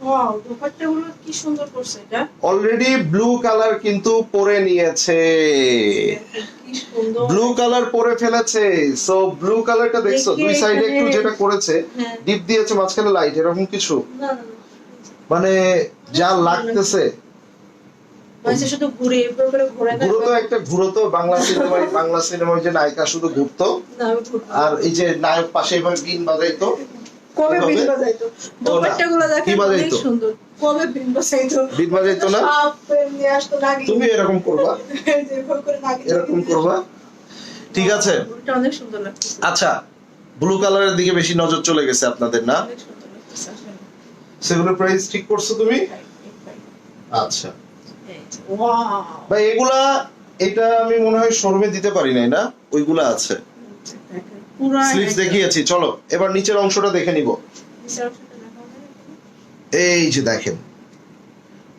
S1: ওয়াও, দোপাট্টাগুলো কি সুন্দর করছে এটা।
S2: অলরেডি ব্লু কালার কিন্তু পরে নিয়েছে,
S1: কি সুন্দর
S2: ব্লু কালার পরে ফেলেছে। সো ব্লু কালারটা দেখছো,
S1: দেখে
S2: দুই সাইডে
S1: এখানে-
S2: একটু যেটা করেছে,
S1: হ্যাঁ।
S2: ডিপ দিয়েছে, মাঝখানে লাইট, এরকম কিছু
S1: না না না,
S2: মানে যা লাগতেছে।
S1: মানে শুধু ঘুরে এরপর করে ঘোরে না।
S2: ঘুরো তো বাংলা সিনেমায় যে নায়িকা শুধু ঘুরতো,
S1: না, আমি ঘুরবো।
S2: আর এই যে নায়ক পাশে এবার বিন বাজাইতো।
S1: কবে
S2: এভাবে?
S1: বিন বাজাইতো? দোপাট্টাগুলো দেখেন,
S2: কি
S1: অনেক
S2: বাজাইতো?
S1: সুন্দর। কবে বিন বাজাইতো?
S2: বিন বাজাইতো না?
S1: সাপ নিয়ে আসতো নাকি?
S2: তুমি এরকম করবা,
S1: যেভাবে করে নাকি
S2: এরকম করবা, ঠিক আছে?
S1: ওটা অনেক সুন্দর লাগছে।
S2: আচ্ছা, ব্লু কালারের দিকে বেশি নজর চলে গেছে আপনাদের, না?
S1: অনেক সুন্দর লাগছে আসলে।
S2: সেগুলোর প্রাইস ঠিক করছো তুমি? আচ্ছা
S1: ওয়াও,
S2: ভাই, এটা আমি মনে হয় শোরুমে দিতে পারি নাই, না? ওইগুলা আছে,
S1: পুরো
S2: স্লিভস দেখিয়েছি। চলো এবার নিচের অংশটা দেখে নিব। এই যে দেখেন,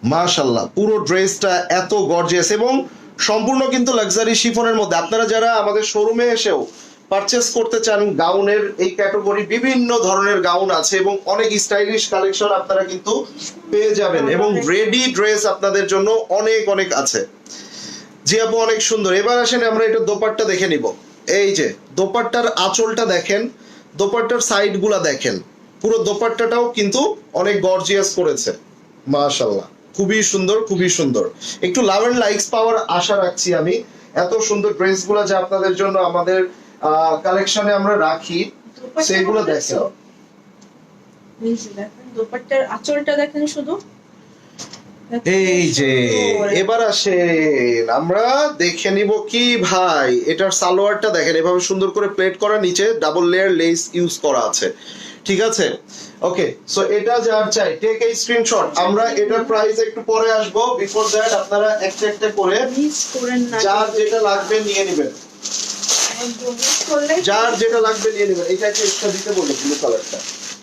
S2: মাশাআল্লাহ, পুরো ড্রেসটা এত গর্জিয়াস এবং সম্পূর্ণ কিন্তু লাক্সারি শিফনের মধ্যে। আপনারা যারা আমাদের শোরুমে এসেও পারচেজ করতে চান গাউনের এই ক্যাটাগরি, বিভিন্ন ধরনের গাউন আছে এবং অনেক স্টাইলিশ কালেকশন আপনারা কিন্তু পেয়ে যাবেন, এবং রেডি ড্রেস আপনাদের জন্য অনেক অনেক আছে। জি আপু, অনেক সুন্দর। এবার আসেন আমরা এটা দোপাট্টা দেখে নিব। এই যে দোপাট্টার আঁচলটা দেখেন, দোপাট্টার সাইড গুলা দেখেন, পুরো দোপাট্টাটাও কিন্তু অনেক গর্জিয়াস করেছে। মাশাআল্লাহ, খুবই সুন্দর, খুবই সুন্দর। একটু লাভ এন্ড লাইকস পাওয়ার আশা রাখছি আমি। এত সুন্দর ড্রেসগুলো যে আপনাদের জন্য আমাদের কালেকশনে আমরা রাখি, সেগুলো দেখেন।
S1: দোপাট্টার আঁচলটা দেখেন শুধু।
S2: এই যে এবার আসেন আমরা দেখে নিব কি ভাই, এটার সালোয়ারটা দেখেন, এভাবে সুন্দর করে প্লেট করা, নিচে ডাবল লেয়ার লেস ইউজ করা আছে, ঠিক আছে? ওকে, সো এটা যার চাই টেক এই স্ক্রিনশট। আমরা এটার প্রাইস একটু পরে আসবো। বিফোর দ্যাট আপনারা একটা একটা করে
S1: মিস করেন না,
S2: যার যেটা লাগবে নিয়ে নেবেন,
S1: একদম মিস করলে
S2: যার যেটা লাগবে নিয়ে নেবেন। এটা একটা এক্সট্রা দিতে বললো ব্লু কালারটা।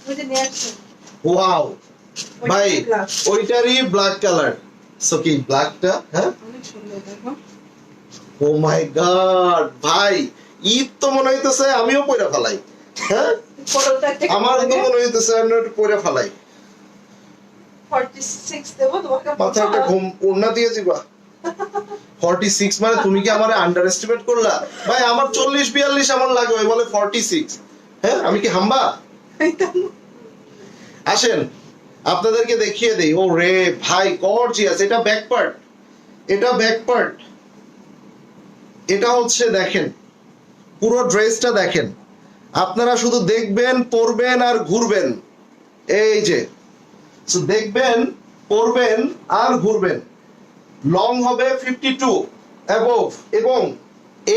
S1: ওই যে নিয়ে আসছেন।
S2: ওয়াও, ভাই
S1: ব্ল্যাক
S2: ওইটারই ব্ল্যাক কালার, সো কি ব্ল্যাকটা, হ্যাঁ
S1: অনেক সুন্দর দেখো।
S2: ও মাই গড ভাই, ঈদ তো মনে হইতেছে আমিও পয়রা ফেলাই, হ্যাঁ
S1: ফটোটা একটা
S2: আমার তো মনে হইতেছে আমি একটু পয়রা ফেলাই।
S1: 46 দেবো তোমাকে।
S2: মাথায় একটা ঘুম ওড়না দিয়ে দিবা। 46 মানে তুমি কি আমারে আন্ডার এস্টিমেট করলা? ভাই আমার 40-42 আমার লাগে, ওই বলে 46। হ্যাঁ আমি কি হাম্বা? আসেন আপনাদেরকে দেখিয়ে দেই। ও রে ভাই গর্জিয়াস, এটা ব্যাক পার্ট, এটা ব্যাক পার্ট, এটা হচ্ছে দেখেন পুরো ড্রেসটা দেখেন, আপনারা শুধু দেখবেন পরবেন আর ঘুরবেন। এই যে so দেখবেন পরবেন আর ঘুরবেন। লং হবে 52 অ্যাবভ, এবং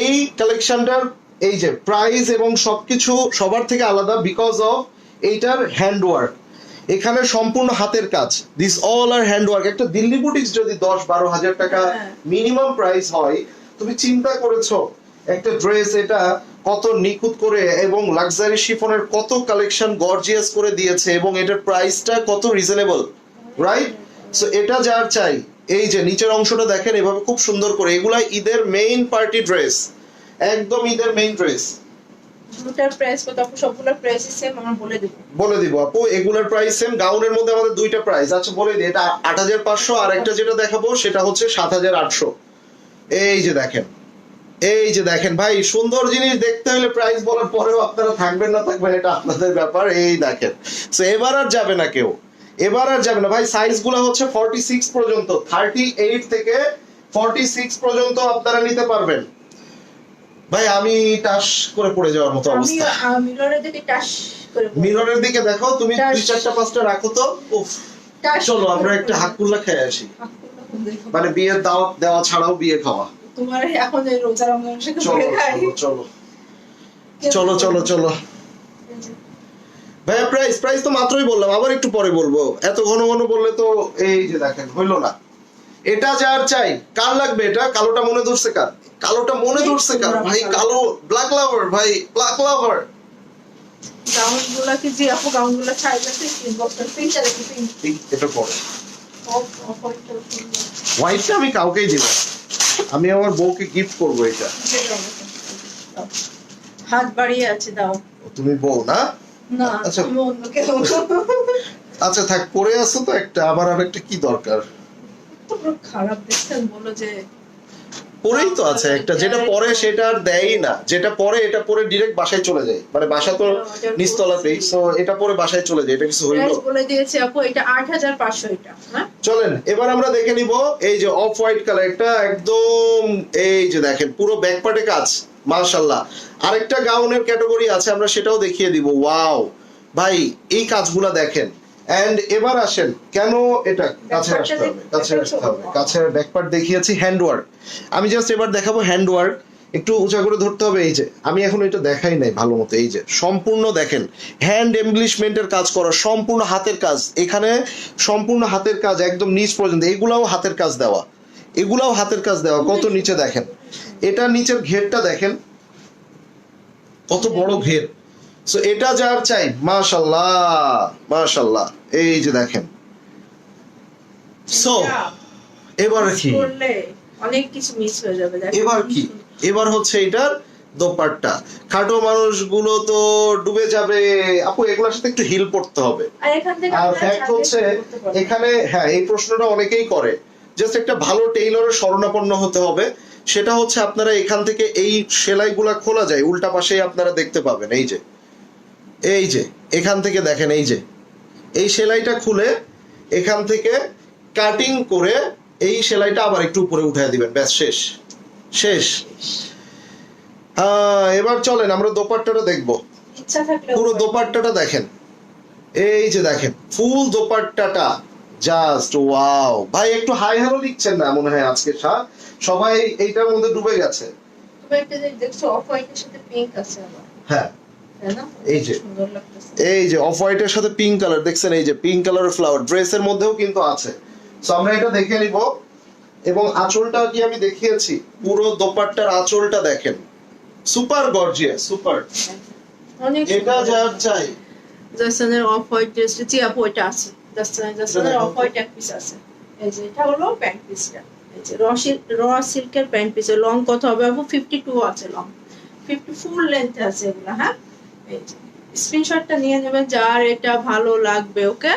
S2: এই কালেকশনটার এই যে প্রাইস এবং সবকিছু সবার থেকে আলাদা বিকজ অফ এইটার হ্যান্ডওয়ার্ক। এখানে সম্পূর্ণ হাতের কাজ, দিস অল আর হ্যান্ডওয়ার্ক। একটা দিল্লি বুটিক্স যদি 10-12 হাজার টাকা মিনিমাম প্রাইস হয়, তুমি চিন্তা করেছো একটা ড্রেস এটা কত নিখুঁত করে এবং লাক্সারি শিফনের কত কালেকশন গর্জিয়াস করে দিয়েছে, এবং এটার প্রাইসটা কত রিজনেবল, রাইট? সো এটা যার চাই, এই যে নিচের অংশটা দেখেন এভাবে খুব সুন্দর করে, এগুলা ঈদের মেইন পার্টি ড্রেস, একদম ঈদের মেইন ড্রেস।
S1: দুটার প্রাইস কত আপু? সবগুলোর প্রাইস সেম আমরা বলে দেব।
S2: বলে দিব আপু, এগুলার প্রাইস সেম। গাউনের মধ্যে আমাদের দুইটা প্রাইস আছে, বলে দিই। এটা 8500, আর একটা যেটা দেখাবো সেটা হচ্ছে 7800। এই যে দেখেন, এই যে দেখেন ভাই, সুন্দর জিনিস দেখতে হলে প্রাইস বলার পরেও আপনারা থাকবেন না থাকবেন এটা আপনাদের ব্যাপার। এই দেখেন, সো এবার আর যাবে না কেউ, এবার আর যাবে না ভাই। সাইজ গুলো হচ্ছে 46 পর্যন্ত, 38 থেকে 46 পর্যন্ত আপনারা নিতে পারবেন। ভাই আমি টাস করে পড়ে যাওয়ার মতো
S1: আমি
S2: অবস্থা।
S1: মিররের দিকে টাচ করে বলবো।
S2: মিররের দিকে দেখো তুমি,
S1: টাস।
S2: 2-4টা-5টা রাখো তো। উফ,
S1: টাচ
S2: চলো আমরা
S1: করে
S2: একটা
S1: বলবো।
S2: হাকুল্লা খেয়ে আসি,
S1: হাক্কুল্লাহ দেখো।
S2: মানে বিয়ের দাওয়াত দেওয়া ছাড়াও বিয়ে খাওয়া।
S1: তোমার এখন এই রোজা রমজানের সাথে
S2: চলো
S1: মিলে খাই।
S2: চলো চলো চলো চলো। ভাইয়া প্রাইস প্রাইস তো মাত্রই বললাম, আবার একটু পরে বলবো, এত ঘন ঘন বললে তো এই যে দেখেন হইলো না। এটা যার চাই, কার লাগবে এটা? কালোটা মনে ধরছে কার? কালোটা মনে ধরছে কার? ভাই কালো, ব্ল্যাক লাভার, ভাই ব্ল্যাক লাভার।
S1: গাউন গুলা কি যে আপু গাউন গুলা চাইবে পিঙ্ক বক্সের পিঙ্কটা দেখি পিঙ্ক
S2: এটা পরে
S1: অফ অফ হোয়াইটটা সুন্দর।
S2: হোয়াইটটা আমি কাউকেই দিব না, আমি আমার বউকে গিফট করবো এটা।
S1: হাত বাড়িয়ে আছে দাও।
S2: তুমি বউ না?
S1: না
S2: আচ্ছা।
S1: আমি অন্য কেউ।
S2: আচ্ছা থাক, পরে আসো তো একটা, আবার আর একটা কি দরকার?
S1: তো পুরো খারাপ দেখছেন, বলো যে
S2: পরেই তো আছে একটা, যেটা পরে সেটা আর দেয়ই না, যেটা পরে এটা পরে ডিরেক্ট বাসায় চলে যায়, মানে বাসা তো নিচতলাতেই, সো এটা পরে বাসায় চলে যায়, এটা কিছু হইলো?
S1: প্রাইস বলে দিয়েছে আপু, এটা 8500 এটা। হ্যাঁ
S2: চলেন এবার আমরা দেখে নিব এই যে অফ হোয়াইট কালার, এটা একদম এই যে দেখেন পুরো ব্যাক পার্টে কাজ, মাশাআল্লাহ। আরেকটা গাউনের ক্যাটাগরি আছে, আমরা সেটাও দেখিয়ে দিব। ওয়াও ভাই এই কাজগুলা দেখেন। এন্ড এবার আসেন, কেন এটা কাছে আসতে হবে, কাছে আসতে হবে, কাছে ব্যাক পার্ট দেখিয়েছি, হ্যান্ড ওয়ার্ক। আমি জাস্ট এবার দেখাবো হ্যান্ড ওয়ার্ক, একটু উঁচা করে ধরতে হবে। এই যে আমি এখন এটা দেখাই নাই ভালো মতো, এই যে সম্পূর্ণ দেখেন হ্যান্ড এমব্লিশমেন্টের কাজ করা, সম্পূর্ণ হাতের কাজ, এখানে সম্পূর্ণ হাতের কাজ একদম নিচ পর্যন্ত, এগুলাও হাতের কাজ দেওয়া, এগুলাও হাতের কাজ দেওয়া। কত নিচে দেখেন, এটা নিচের ঘেরটা দেখেন কত বড় ঘের। সো এটা যার চাই, মাশাআল্লাহ মাশাআল্লাহ, এই যে দেখেন। সো এবার কি,
S1: করলে অনেক কিছু মিস হয়ে যাবে। দেখো
S2: এবার কি, এবার হচ্ছে এটার দোপাট্টা। খাটো মানুষগুলো তো ডুবে যাবে আপু, এগুলোর সাথে একটু হিল পড়তে হবে।
S1: আর এখান থেকে
S2: আর
S1: আপনারা
S2: ফ্যাক্ট
S1: চাইলে
S2: হচ্ছে
S1: করতে পারবেন।
S2: এখানে, হ্যাঁ এই প্রশ্নটা অনেকেই করে, জাস্ট একটা ভালো টেইলরের শরণাপন্ন হতে হবে। সেটা হচ্ছে আপনারা এখান থেকে এই সেলাইগুলা খোলা যায়, উল্টা পাশেই আপনারা দেখতে পাবেন, এই যে এই যে এখান থেকে দেখেন, এই যে এই সেলাইটা খুলে এখান থেকে কাটিং করে এই সেলাইটা আবার একটু উপরে উঠায় দিবেন, ব্যাস শেষ শেষ। এবার চলেন আমরা দোপাট্টাটা দেখবো।
S1: ইচ্ছা থাকলে
S2: পুরো দোপাট্টাটা দেখেন, এই যে দেখেন ফুল দোপাট্টাটা, জাস্ট ওয়াও। ভাই একটু হাই হ্যালো লিখছেন না মনে হয় আজকে, সবাই এইটার মধ্যে ডুবে গেছে।
S1: তুমি একটা যে দেখছো অফ হোয়াইটের সাথে পিঙ্ক আছে আবার,
S2: হ্যাঁ
S1: তাই না?
S2: এই যে
S1: সুন্দর লাগতেছে।
S2: এই যে অফ হোয়াইটের সাথে পিঙ্ক কালার দেখছেন, এই যে পিঙ্ক কালারের ফ্লাওয়ার ড্রেসের মধ্যেও কিন্তু আছে। সো আমরা এটা দেখে নিব, এবং আঁচলটা কি আমি দেখিয়েছি, পুরো দোপাট্টার আঁচলটা দেখেন, সুপার গর্জিয়াস, সুপার।
S1: অনেক
S2: এটা যার চাই,
S1: জয়সনের অফ হোয়াইট ড্রেসটা জি আপু এটা আছে, দাস্তানের অফ হোয়াইট এক পিস আছে। এই যে এটা হলো প্যান্ট পিসটা। এই যে র সিল্কের প্যান্ট পিস। লং কত হবে আপু? 52 আছে লং, 50 ফুল লেন্থ আছে এগুলো। হ্যাঁ, এই যে স্ক্রিনশটটা নিয়ে নেবেন যার এটা ভালো লাগবে। ওকে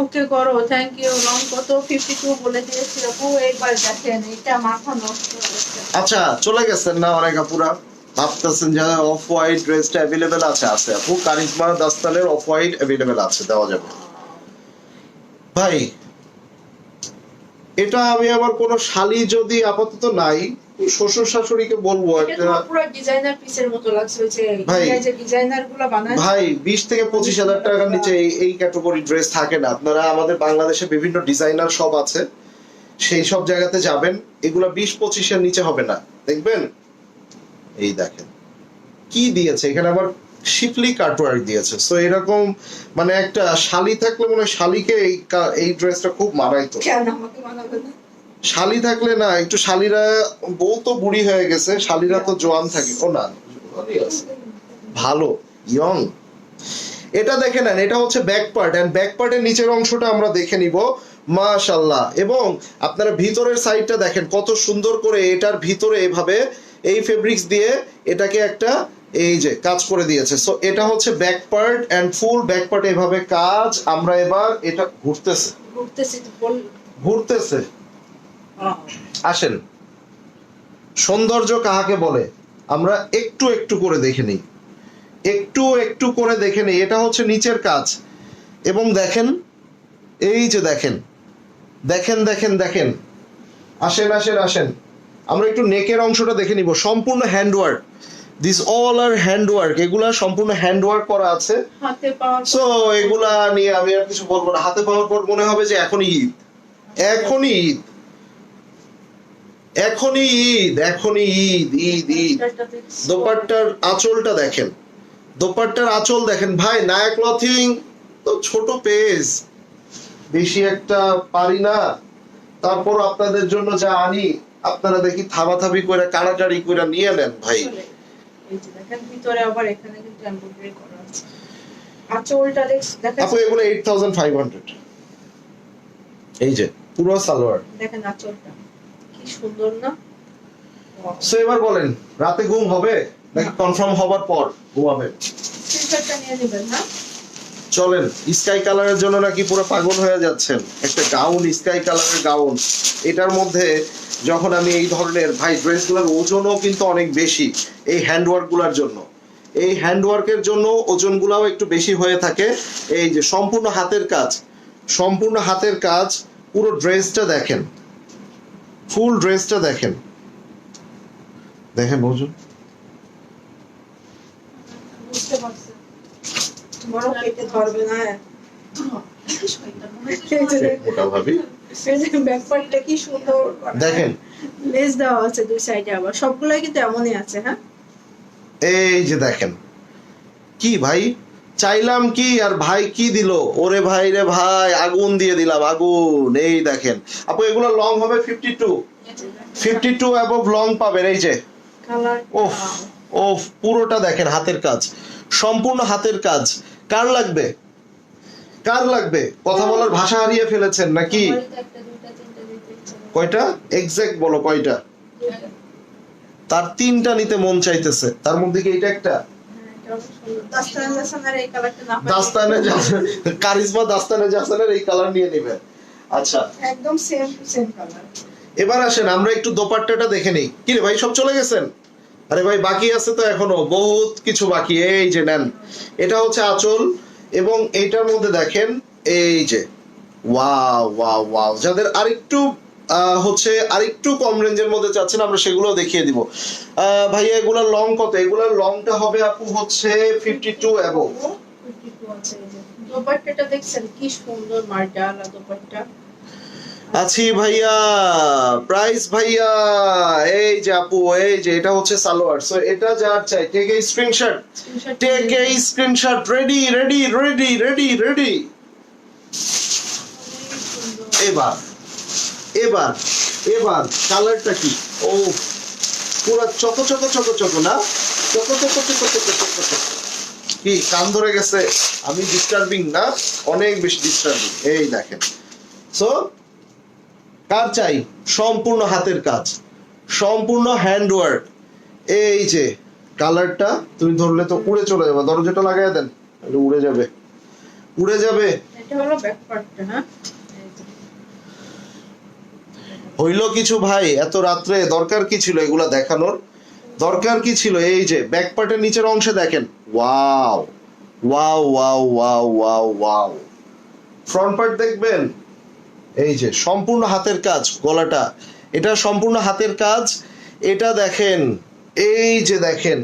S1: ওকে করো, থ্যাংক ইউ। লং কত? 52 বলে দিয়েছি আপু। একবার দেখেন, এটা মাথা নষ্ট হচ্ছে।
S2: আচ্ছা, চলে গেছেন না অনেক আপুরা? ভাবতেছেন যে অফ হোয়াইট ড্রেসটা অ্যাভেলেবেল আছে? আছে আপু, কারিজমা দাস্তানের অফ হোয়াইট অ্যাভেলেবেল আছে, দেওয়া যাবে। ভাই এটা আমি আমার কোন শালি যদি আপাতত নাই, শ্বশুর শাশুড়িকে বলবো
S1: এটা
S2: একটা।
S1: তো পুরো ডিজাইনার পিসের মতো লাগছে। ওই যে
S2: ভাই,
S1: ইন্ডিয়ায় যে ডিজাইনার গুলো বানায়
S2: ভাই 20 থেকে 25,000 টাকার নিচে এই ক্যাটাগরি ড্রেস থাকে না। আপনারা আমাদের বাংলাদেশে বিভিন্ন ডিজাইনার শপ আছে, সেই সব জায়গাতে যাবেন, এগুলা 20-25 এর নিচে হবে না, দেখবেন। এই দেখেন কি দিয়েছে এখানে, আবার শিপলি কাটওয়ার্ক দিয়েছে। সো এরকম মানে একটা শালি থাকলে মনে হয় শালিকে এই ড্রেসটা খুব মানাইতো।
S1: কেন আমাকে বানাবে না?
S2: শালি থাকলে না, একটু শালিরা, বউ তো বুড়ি হয়ে গেছে, শালিরা তো জোয়ান থাকে। ও না, ভালো ইয়ং। এটা দেখে নেন, এটা হচ্ছে ব্যাক পার্ট, এন্ড ব্যাক পার্টের নিচের অংশটা আমরা দেখে নিব। মাশাআল্লাহ। এবং আপনারা ভিতরের সাইডটা দেখেন কত সুন্দর করে এটার ভিতরে এভাবে এই ফেব্রিক্স দিয়ে এটাকে একটা এই যে কাজ করে দিয়েছে। সো এটা হচ্ছে back part, and full back part এভাবে কাজ। আমরা এবার এটা ঘুরতেছে। আসেন, সৌন্দর্য কাহাকে বলে আমরা একটু একটু করে দেখে নিই, একটু একটু করে দেখে নিই। এটা হচ্ছে নিচের কাজ, এবং দেখেন এই যে দেখেন দেখেন দেখেন দেখেন। আসেন আসেন আসেন, আমরা একটু নেকের অংশটা দেখে নিব। সম্পূর্ণ handwork, this all are handwork, এগুলা সম্পূর্ণ হ্যান্ডওয়ার্ক করা আছে। সো এগুলা নিয়ে আমি আর কিছু বলবো না। হাতে পাওয়ার পর মনে হবে যে এখনই ঈদ, এখনই ঈদ, এখনই ঈদ, এখনই ঈদ, ঈদ ঈদ। দোপাট্টার আঁচলটা দেখেন, দোপাট্টার আঁচল দেখেন। ভাই নায়া ক্লথিং তো ছোট পেজ, বেশি একটা পারি না, তারপর আপনাদের জন্য যা আনি আপনারা দেখি থাবাথাবি করে কাড়াকাড়ি করে নিয়ে নেন ভাই।
S1: এই যে দেখেন ভিতরে আবার এখানে কিন্তু এমব্রয়ডারি করা আছে। আঁচলটা দেখেন
S2: আপু এগুলো 8500। এই যে পুরো সালোয়ার
S1: দেখেন, আঁচলটা কি সুন্দর না?
S2: সো এবার বলেন, রাতে ঘুম হবে নাকি কনফার্ম হবার পর ঘুমাবেন?
S1: স্ক্রিনশটটা নিয়ে নেবেন। না
S2: চলেন, স্কাই কালারের জন্য নাকি পুরো পাগল হয়ে যাচ্ছেন। একটা গাউন, স্কাই কালারের গাউন, এটার মধ্যে যখন আমি এই ধরনের, ভাই ড্রেসগুলোর ওজনও কিন্তু অনেক বেশি এই হ্যান্ডওয়ার্ক গুলার জন্য। এই হ্যান্ডওয়ার্কের জন্য ওজনগুলাও একটু বেশি হয়ে থাকে। এই যে সম্পূর্ণ হাতের কাজ, সম্পূর্ণ হাতের কাজ। পুরো ড্রেসটা দেখেন, ফুল ড্রেসটা দেখেন, দেখেন ওজন।
S1: বুঝতে পারছেন, বড় পেটে ধরবে না।
S2: ওটা ভাবি
S1: ব্যাকপার্টটা কি সুন্দর
S2: দেখেন,
S1: লেস দেওয়া আছে দুই সাইডে, আবার সবগুলাই কিন্তু এমনই আছে। হ্যাঁ,
S2: এই যে দেখেন কি ভাই চাইলাম কি আর ভাই কি দিল। ওরে ভাই রে ভাই, আগুন দিয়ে দিলাম, আগুন। এই দেখেন আপু, এগুলো লং হবে 52 অ্যাবভ লং পাবেন। এই যে
S1: কালার
S2: ওফ ওফ, পুরোটা দেখেন হাতের কাজ, সম্পূর্ণ হাতের কাজ। কার লাগবে, কার লাগবে? কথা বলার ভাষা হারিয়ে ফেলেছেন নাকি? কয়টা এক্সাক্ট বলো, কয়টা? তার 3টা নিতে মন চাইতেছে, তার মধ্যে কি এটা একটা? দাস্তানে কারিজমা দাস্তানে জাসানের এই কালার নিয়ে নেবেন। আচ্ছা,
S1: একদম সেম টু সেম কালার।
S2: এবার আসেন আমরা একটু দোপাট্টাটা দেখে নেই। কি রে ভাই, সব চলে গেছেন? আরে ভাই বাকি আছে তো, এখনো বহুত কিছু বাকি। এই যে নেন, এটা হচ্ছে আঁচল, এবং এইটার মধ্যে দেখেন এই যে ওয়াও ওয়াও ওয়াও। যাদের আরেকটু হচ্ছে আরেকটু কম রেঞ্জের মধ্যে চাচ্ছেন, আমরা সেগুলো দেখিয়ে দিব। ভাইয়া এগুলোর লং কত? এগুলোর লংটা হবে আপু হচ্ছে 52 অ্যাবভ।
S1: 52 আছে। এই যে দোপাট্টাটা দেখছেন কি সুন্দর মার্ডালা দোপাট্টা।
S2: আছি ভাইয়া, প্রাইস ভাইয়া। এই যে আপু, এই যে এটা হচ্ছে সালোয়ার। সো এটা যার চাই টেক এই স্ক্রিনশট, টেক এই screenshot. Ready ready ready ready ready. এবার এবার এবার কালারটা কি? ও পুরো চকো চকো চকো চকো না, choco choco choco choco choco choco. কি কান ধরে গেছে? আমি ডিস্টার্বিং না, অনেক বেশি ডিস্টার্বিং। এই দেখেন, সো কার চাই? সম্পূর্ণ হাতের কাজ, সম্পূর্ণ হ্যান্ডওয়ার্ক। এই যে কালারটা তুমি ধরলে তো উড়ে চলে যাবে, দরজাটা লাগাই দেন, তাহলে উড়ে যাবে, উড়ে যাবে।
S1: এটা হলো ব্যাক পার্টটা, হ্যাঁ
S2: হইলো কিছু ভাই? এত রাত্রে দরকার কি ছিল এগুলা দেখানোর? দরকার কি ছিল? এই যে ব্যাক পার্টের নিচের অংশে দেখেন, wow wow wow wow wow wow. Front part দেখবেন, এই যে সম্পূর্ণ হাতের কাজ, গলাটা এটা সম্পূর্ণ হাতের কাজ। এটা দেখেন, এই যে দেখেন,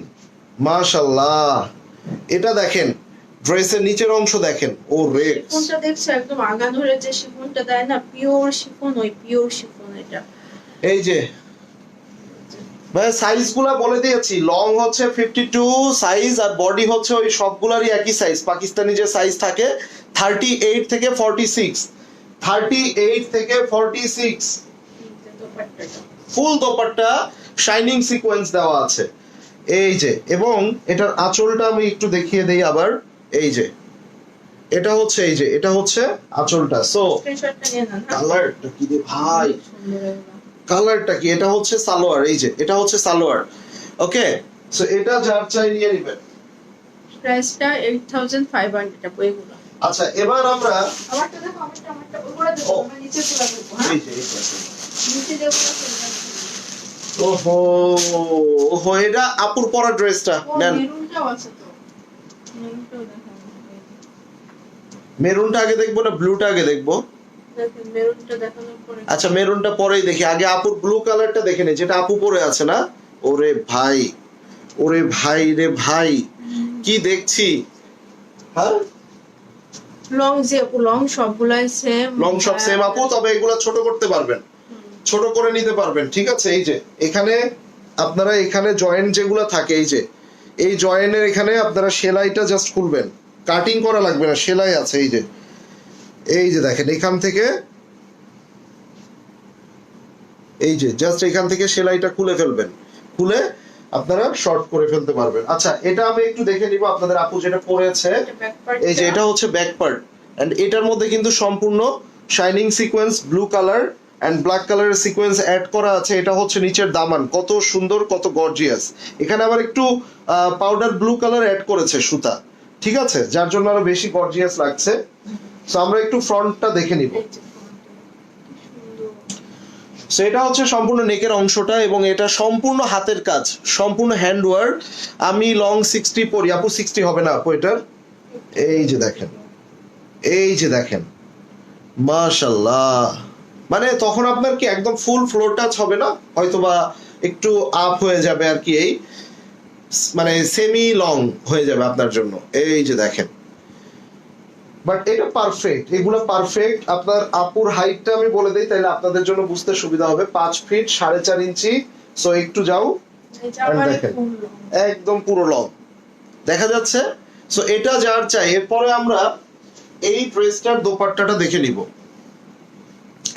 S2: মাশাআল্লাহ। এটা দেখেন, ড্রেসের নিচের অংশ দেখেন, ও রে
S1: শিফনটা দেখছো একদম আগা ধরে যে শিফনটা দেয় না, পিওর শিফন, ওই পিওর শিফন এটা।
S2: এই যে ভাই সাইজ গুলা বলে দিয়েছি, লং হচ্ছে 52 সাইজ, আর বডি হচ্ছে ওই সবগুলারই একই সাইজ, পাকিস্তানি যে সাইজ থাকে 38 থেকে 46, 38 থেকে 46। ফুল দোপাট্টা শাইনিং সিকোয়েন্স দেওয়া আছে, এই যে। এবং এটার আঁচলটা আমি একটু দেখিয়ে দেই আবার, এই যে এটা হচ্ছে, এই যে এটা হচ্ছে আঁচলটা। সো
S1: স্ক্রিনশটটা নিয়ে নেন।
S2: কালারটা কি রে ভাই,
S1: সুন্দর এগুলো।
S2: কালারটা কি? এটা হচ্ছে সালোয়ার, এই যে এটা হচ্ছে সালোয়ার। ওকে, সো এটা যার চাই নিয়ে নেবেন।
S1: প্রাইসটা 8500 টাকা এগুলো।
S2: আচ্ছা, এবার আমরা
S1: আমারটা দেখো, আমারটা ওগুলো দেখো, আমরা নিচে তুলে দেবো, হ্যাঁ
S2: এই যে এই পাশে।
S1: নিচে যেগুলো
S2: ওহো ওহো, এটা আপুর পরা ড্রেসটা নেন।
S1: মেরুনটাও আছে তো, মেরুনটাও দেখো।
S2: মেরুনটা আগে দেখবো না ব্লুটা আগে দেখবো?
S1: দেখেন মেরুনটা দেখানোর পরে।
S2: আচ্ছা, মেরুনটা পরেই দেখি, আগে আপুর ব্লু কালারটা দেখে নেই, যেটা আপু পরে আছে না। ওরে ভাই, ওরে ভাই রে ভাই, কি দেখছি। হ্যাঁ,
S1: লং যে লং সবগুলাই সেম,
S2: লং সব সেম আপু, তবে এগুলা ছোট করতে পারবেন, ছোট করে নিতে পারবেন, ঠিক আছে। এই যে এখানে আপনারা এখানে জয়েন্ট যেগুলো থাকে, এই যে এই জয়েন্টের এখানে আপনারা সেলাইটা জাস্ট খুলবেন, কাটিং করা লাগবে না, সেলাই আছে। এই যে এই যে দেখেন, এখান থেকে এই যে জাস্ট এখান থেকে সেলাইটা খুলে ফেলবেন, খুলে আপনারা শর্ট করে ফেলতে পারবেন। আচ্ছা, এটা আমি একটু দেখে নিব আপনাদের আপু যেটা পরেছে। এই যে এটা হচ্ছে ব্যাক পার্ট, এন্ড এটার মধ্যে কিন্তু সম্পূর্ণ shining sequence, blue colour and black কালারের সিকোয়েন্স অ্যাড করা আছে। এটা হচ্ছে নিচের দামান, কত সুন্দর, কত গর্জিয়াস। এখানে আবার একটু পাউডার ব্লু কালার অ্যাড করেছে সুতা, ঠিক আছে, যার জন্য আরো বেশি গর্জিয়াস লাগছে। সো আমরা একটু ফ্রন্টটা দেখে নিব। সো এটা হচ্ছে সম্পূর্ণ নেকের অংশটা, এবং এটা সম্পূর্ণ হাতের কাজ, সম্পূর্ণ হ্যান্ডওয়ার্ক। আমি লং 60 পরি, আপু 60 হবে না আপু এটার? এই যে দেখেন, এই যে দেখেন, মাশাআল্লাহ। মানে তখন আপনার কি একদম ফুল ফ্লোর টাচ হবে না, হয়তোবা একটু আপ হয়ে যাবে আর কি, এই মানে সেমি লং হয়ে যাবে আপনার জন্য। এই যে দেখেন, বাট এটা পারফেক্ট, এগুলো পারফেক্ট। আপনার আপুর হাইটটা আমি বলে দেই, তাহলে আপনাদের জন্য বুঝতে সুবিধা হবে। 5 ফিট 4.5 ইঞ্চি। সো একটু যাও, দেখেন একদম পুরো লং দেখা যাচ্ছে। সো এটা যার চাই। এরপরে আমরা এই ড্রেসটার দোপাট্টাটা দেখে নিব।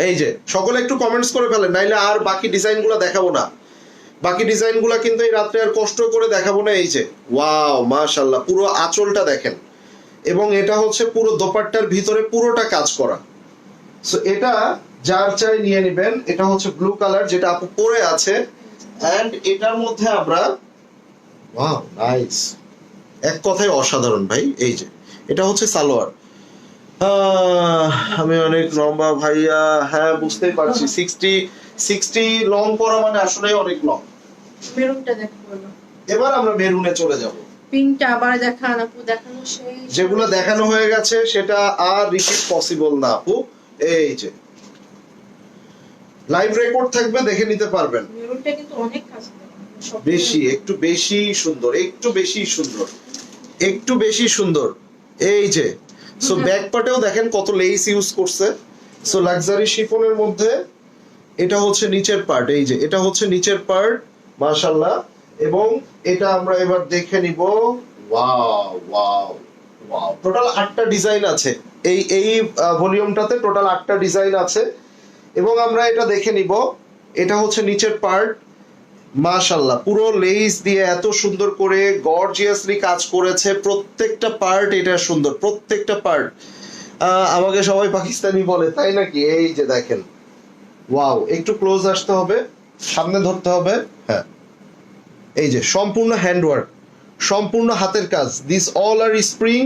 S2: এই যে সকলে একটু কমেন্টস করে ফেলেন, নাইলে আর বাকি ডিজাইনগুলো দেখাবো না। বাকি ডিজাইনগুলো কিন্তু এই রাত্রে আর কষ্ট করে দেখাবো না। এই যে ওয়াও, মাশাআল্লাহ, পুরো আঁচলটা দেখেন, এবং এটা হচ্ছে পুরো দোপাট্টার ভিতরে পুরোটা কাজ করা। সো এটা যার চাই নিয়ে নেবেন। এটা হচ্ছে ব্লু কালার, যেটা আপু পরে আছে, এন্ড এটার মধ্যে আমরা, ওয়াও নাইস, এক কথায় অসাধারণ ভাই। এই যে এটা হচ্ছে সালোয়ার। আমি অনেক লম্বা ভাইয়া, হ্যাঁ বুঝতেই পারছি, 60 লং পরা মানে আসলে অনেক লং।
S1: মেরুনটা দেখো বলো।
S2: এবার আমরা মেরুনে চলে যাব।
S1: পিঙ্কটা আবার দেখান আপু, দেখানো সেই
S2: যেগুলো দেখানো হয়ে গেছে সেটা আর রিপিট পসিবল না আপু। এই যে লাইভ রেকর্ড থাকবে, দেখে নিতে পারবেন।
S1: মেরুনটা কিন্তু অনেক কাজ করে,
S2: বেশি, একটু বেশি সুন্দর, একটু বেশি সুন্দর, একটু বেশি সুন্দর। এই যে সো ব্যাক পার্টেও দেখেন কত লেস ইউজ করছে। সো লাক্সারি শিফনের মধ্যে এটা হচ্ছে নিচের পার্ট, এই যে এটা হচ্ছে নিচের পার্ট, মাশাআল্লাহ। এবং এটা আমরা এবার দেখে নিব। ওয়াও ওয়াও ওয়াও, টোটাল 8টা ডিজাইন আছে এই ভলিউমটাতে, টোটাল 8টা ডিজাইন আছে। এবং আমরা এটা দেখে নিব। এটা হচ্ছে নিচের পার্ট, মাশাআল্লাহ, পুরো লেস দিয়ে এত সুন্দর করে গর্জিয়াসলি কাজ করেছে, প্রত্যেকটা পার্ট এটা সুন্দর, প্রত্যেকটা পার্ট। আমাকে সবাই পাকিস্তানি বলে, তাই নাকি? এই যে দেখেন, ওয়াও, একটু ক্লোজ আসতে হবে, সামনে ধরতে হবে। হ্যাঁ, এই যে সম্পূর্ণ হ্যান্ডওয়ার্ক, সম্পূর্ণ হাতের কাজ। This all are spring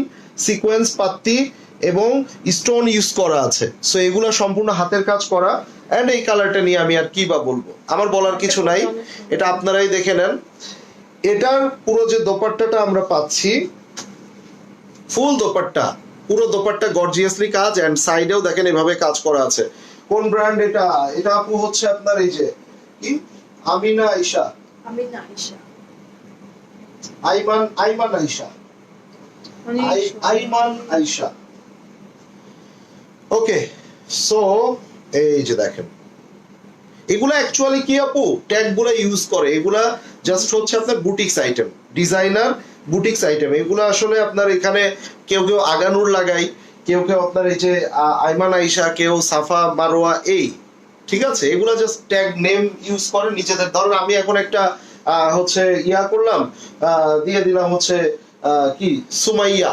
S2: sequence পাত্তি এবং স্টোন ইউজ করা আছে। সো এগুলো সম্পূর্ণ হাতের কাজ করা। এন্ড এই কালারটা নিয়ে আমি আর কি বা বলবো, আমার বলার কিছু নাই, এটা আপনারাই দেখে নেন। এটার পুরো যে দোপাট্টাটা আমরা পাচ্ছি, ফুল দোপাট্টা, পুরো দোপাট্টা গর্জিয়াসলি কাজ, এন্ড সাইডেও দেখেন এভাবে কাজ করা আছে। কোন ব্র্যান্ড এটা? এটা আপু হচ্ছে আপনার এই যে কি, আমিনা আয়েশা,
S1: আমি না আয়েশা,
S2: আইমান আয়েশা,
S1: অনেক
S2: আইমান আয়েশা। ওকে, সো এই যে দেখেন, এগুলা অ্যাকচুয়ালি কি আপু, ট্যাগ গুলা ইউজ করে, এগুলা জাস্ট হচ্ছে আপনার boutiques item, designer boutiques item. এগুলা আসলে আপনার এখানে কেউ কেউ আগানুর লাগাই, কেউ কেউ আপনার এই যে আইমান আয়েশা, কেউ সাফা মারোয়া, এই ঠিক আছে, এগুলা জাস্ট ট্যাগ নেম ইউজ করে নিজেদের। ধরুন আমি এখন একটা হচ্ছে ইয়া করলাম, দিয়ে দিলাম হচ্ছে কি সুমাইয়া,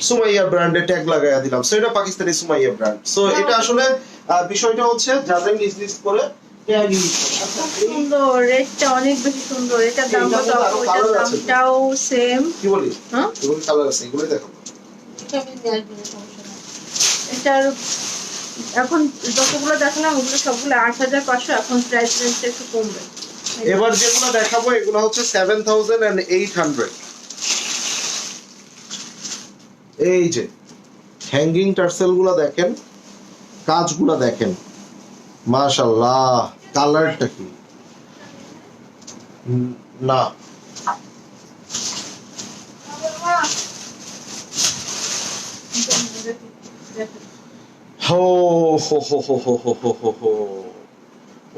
S2: সুমাইয়া ব্র্যান্ডের ট্যাগ লাগাইয়া দিলাম, সো এটা পাকিস্তানি সুমাইয়া ব্র্যান্ড। সো এটা আসলে বিষয়টা হচ্ছে যাদের নিজ নিজ করে ট্যাগ ইউজ করে। আচ্ছা,
S1: সুন্দর, রেটটা অনেক বেশি সুন্দর। এটার দাম কত? ওইটার দামটাও সেম।
S2: কি বলি,
S1: হ্যাঁ,
S2: এগুলো কালার আছে, এগুলো দেখো।
S1: এটার এখন যতগুলো দেখালাম ওগুলো সবগুলো 8,500, এখন প্রাইস রেঞ্জটা একটু কমবে।
S2: এবার যেগুলো দেখাবো এগুলো হচ্ছে 7,800। এই যে হ্যাঙ্গিং টার্সেল গুলা দেখেন, কাজগুলা দেখেন, মাশাআল্লাহ, কালারটা কি না, হো হো হো হো হো হো হো হো হো,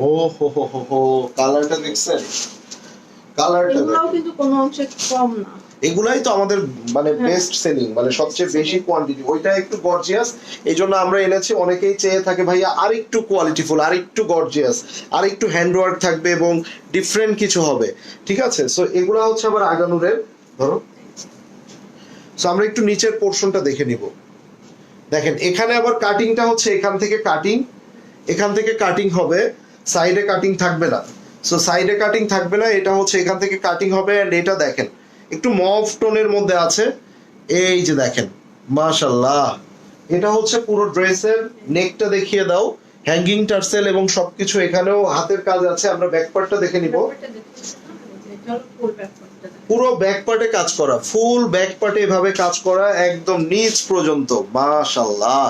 S2: ও হো হো হো হো, কালারটা দেখছেন? কালারটা
S1: এগুলোও কিন্তু কোনো অংশে কম না।
S2: এগুলাই তো আমাদের মানে
S1: হ্যাঁ।
S2: বেস্ট সেলিং, মানে সবচেয়ে বেশি কোয়ান্টিটি, ওইটা একটু গর্জিয়াস, এই জন্য আমরা এনেছি। অনেকেই চেয়ে থাকে ভাইয়া আর একটু কোয়ালিটিফুল, আর একটু গর্জিয়াস, আর একটু হ্যান্ডওয়ার্ক থাকবে এবং ডিফারেন্ট কিছু হবে, ঠিক আছে? সো এগুলা হচ্ছে আবার আগানুরের, ধরো। সো আমরা একটু নিচের পোর্শনটা দেখে নিব। দেখেন এখানে আবার কাটিংটা হচ্ছে এখান থেকে কাটিং, এখান থেকে কাটিং হবে, সাইডে কাটিং থাকবে না। সো সাইডে কাটিং থাকবে না, এটা হচ্ছে এখান থেকে কাটিং হবে। এন্ড এটা দেখেন একটু মভ টোনের মধ্যে আছে, এই যে দেখেন, মাশাআল্লাহ। এটা হচ্ছে পুরো ড্রেসের নেকটা দেখিয়ে দাও, হ্যাঙ্গিং টার্সেল এবং সবকিছু, এখানেও হাতের কাজ আছে। আমরা ব্যাক পার্টটা দেখে নিব।
S1: ব্যাপারটা দেখতেছো না? এই যে এটার ফুল ব্যাপারটা দেখো।
S2: পুরো ব্যাক পার্টে কাজ করা, ফুল ব্যাক পার্টে এভাবে কাজ করা একদম নিচ পর্যন্ত, মাশাআল্লাহ।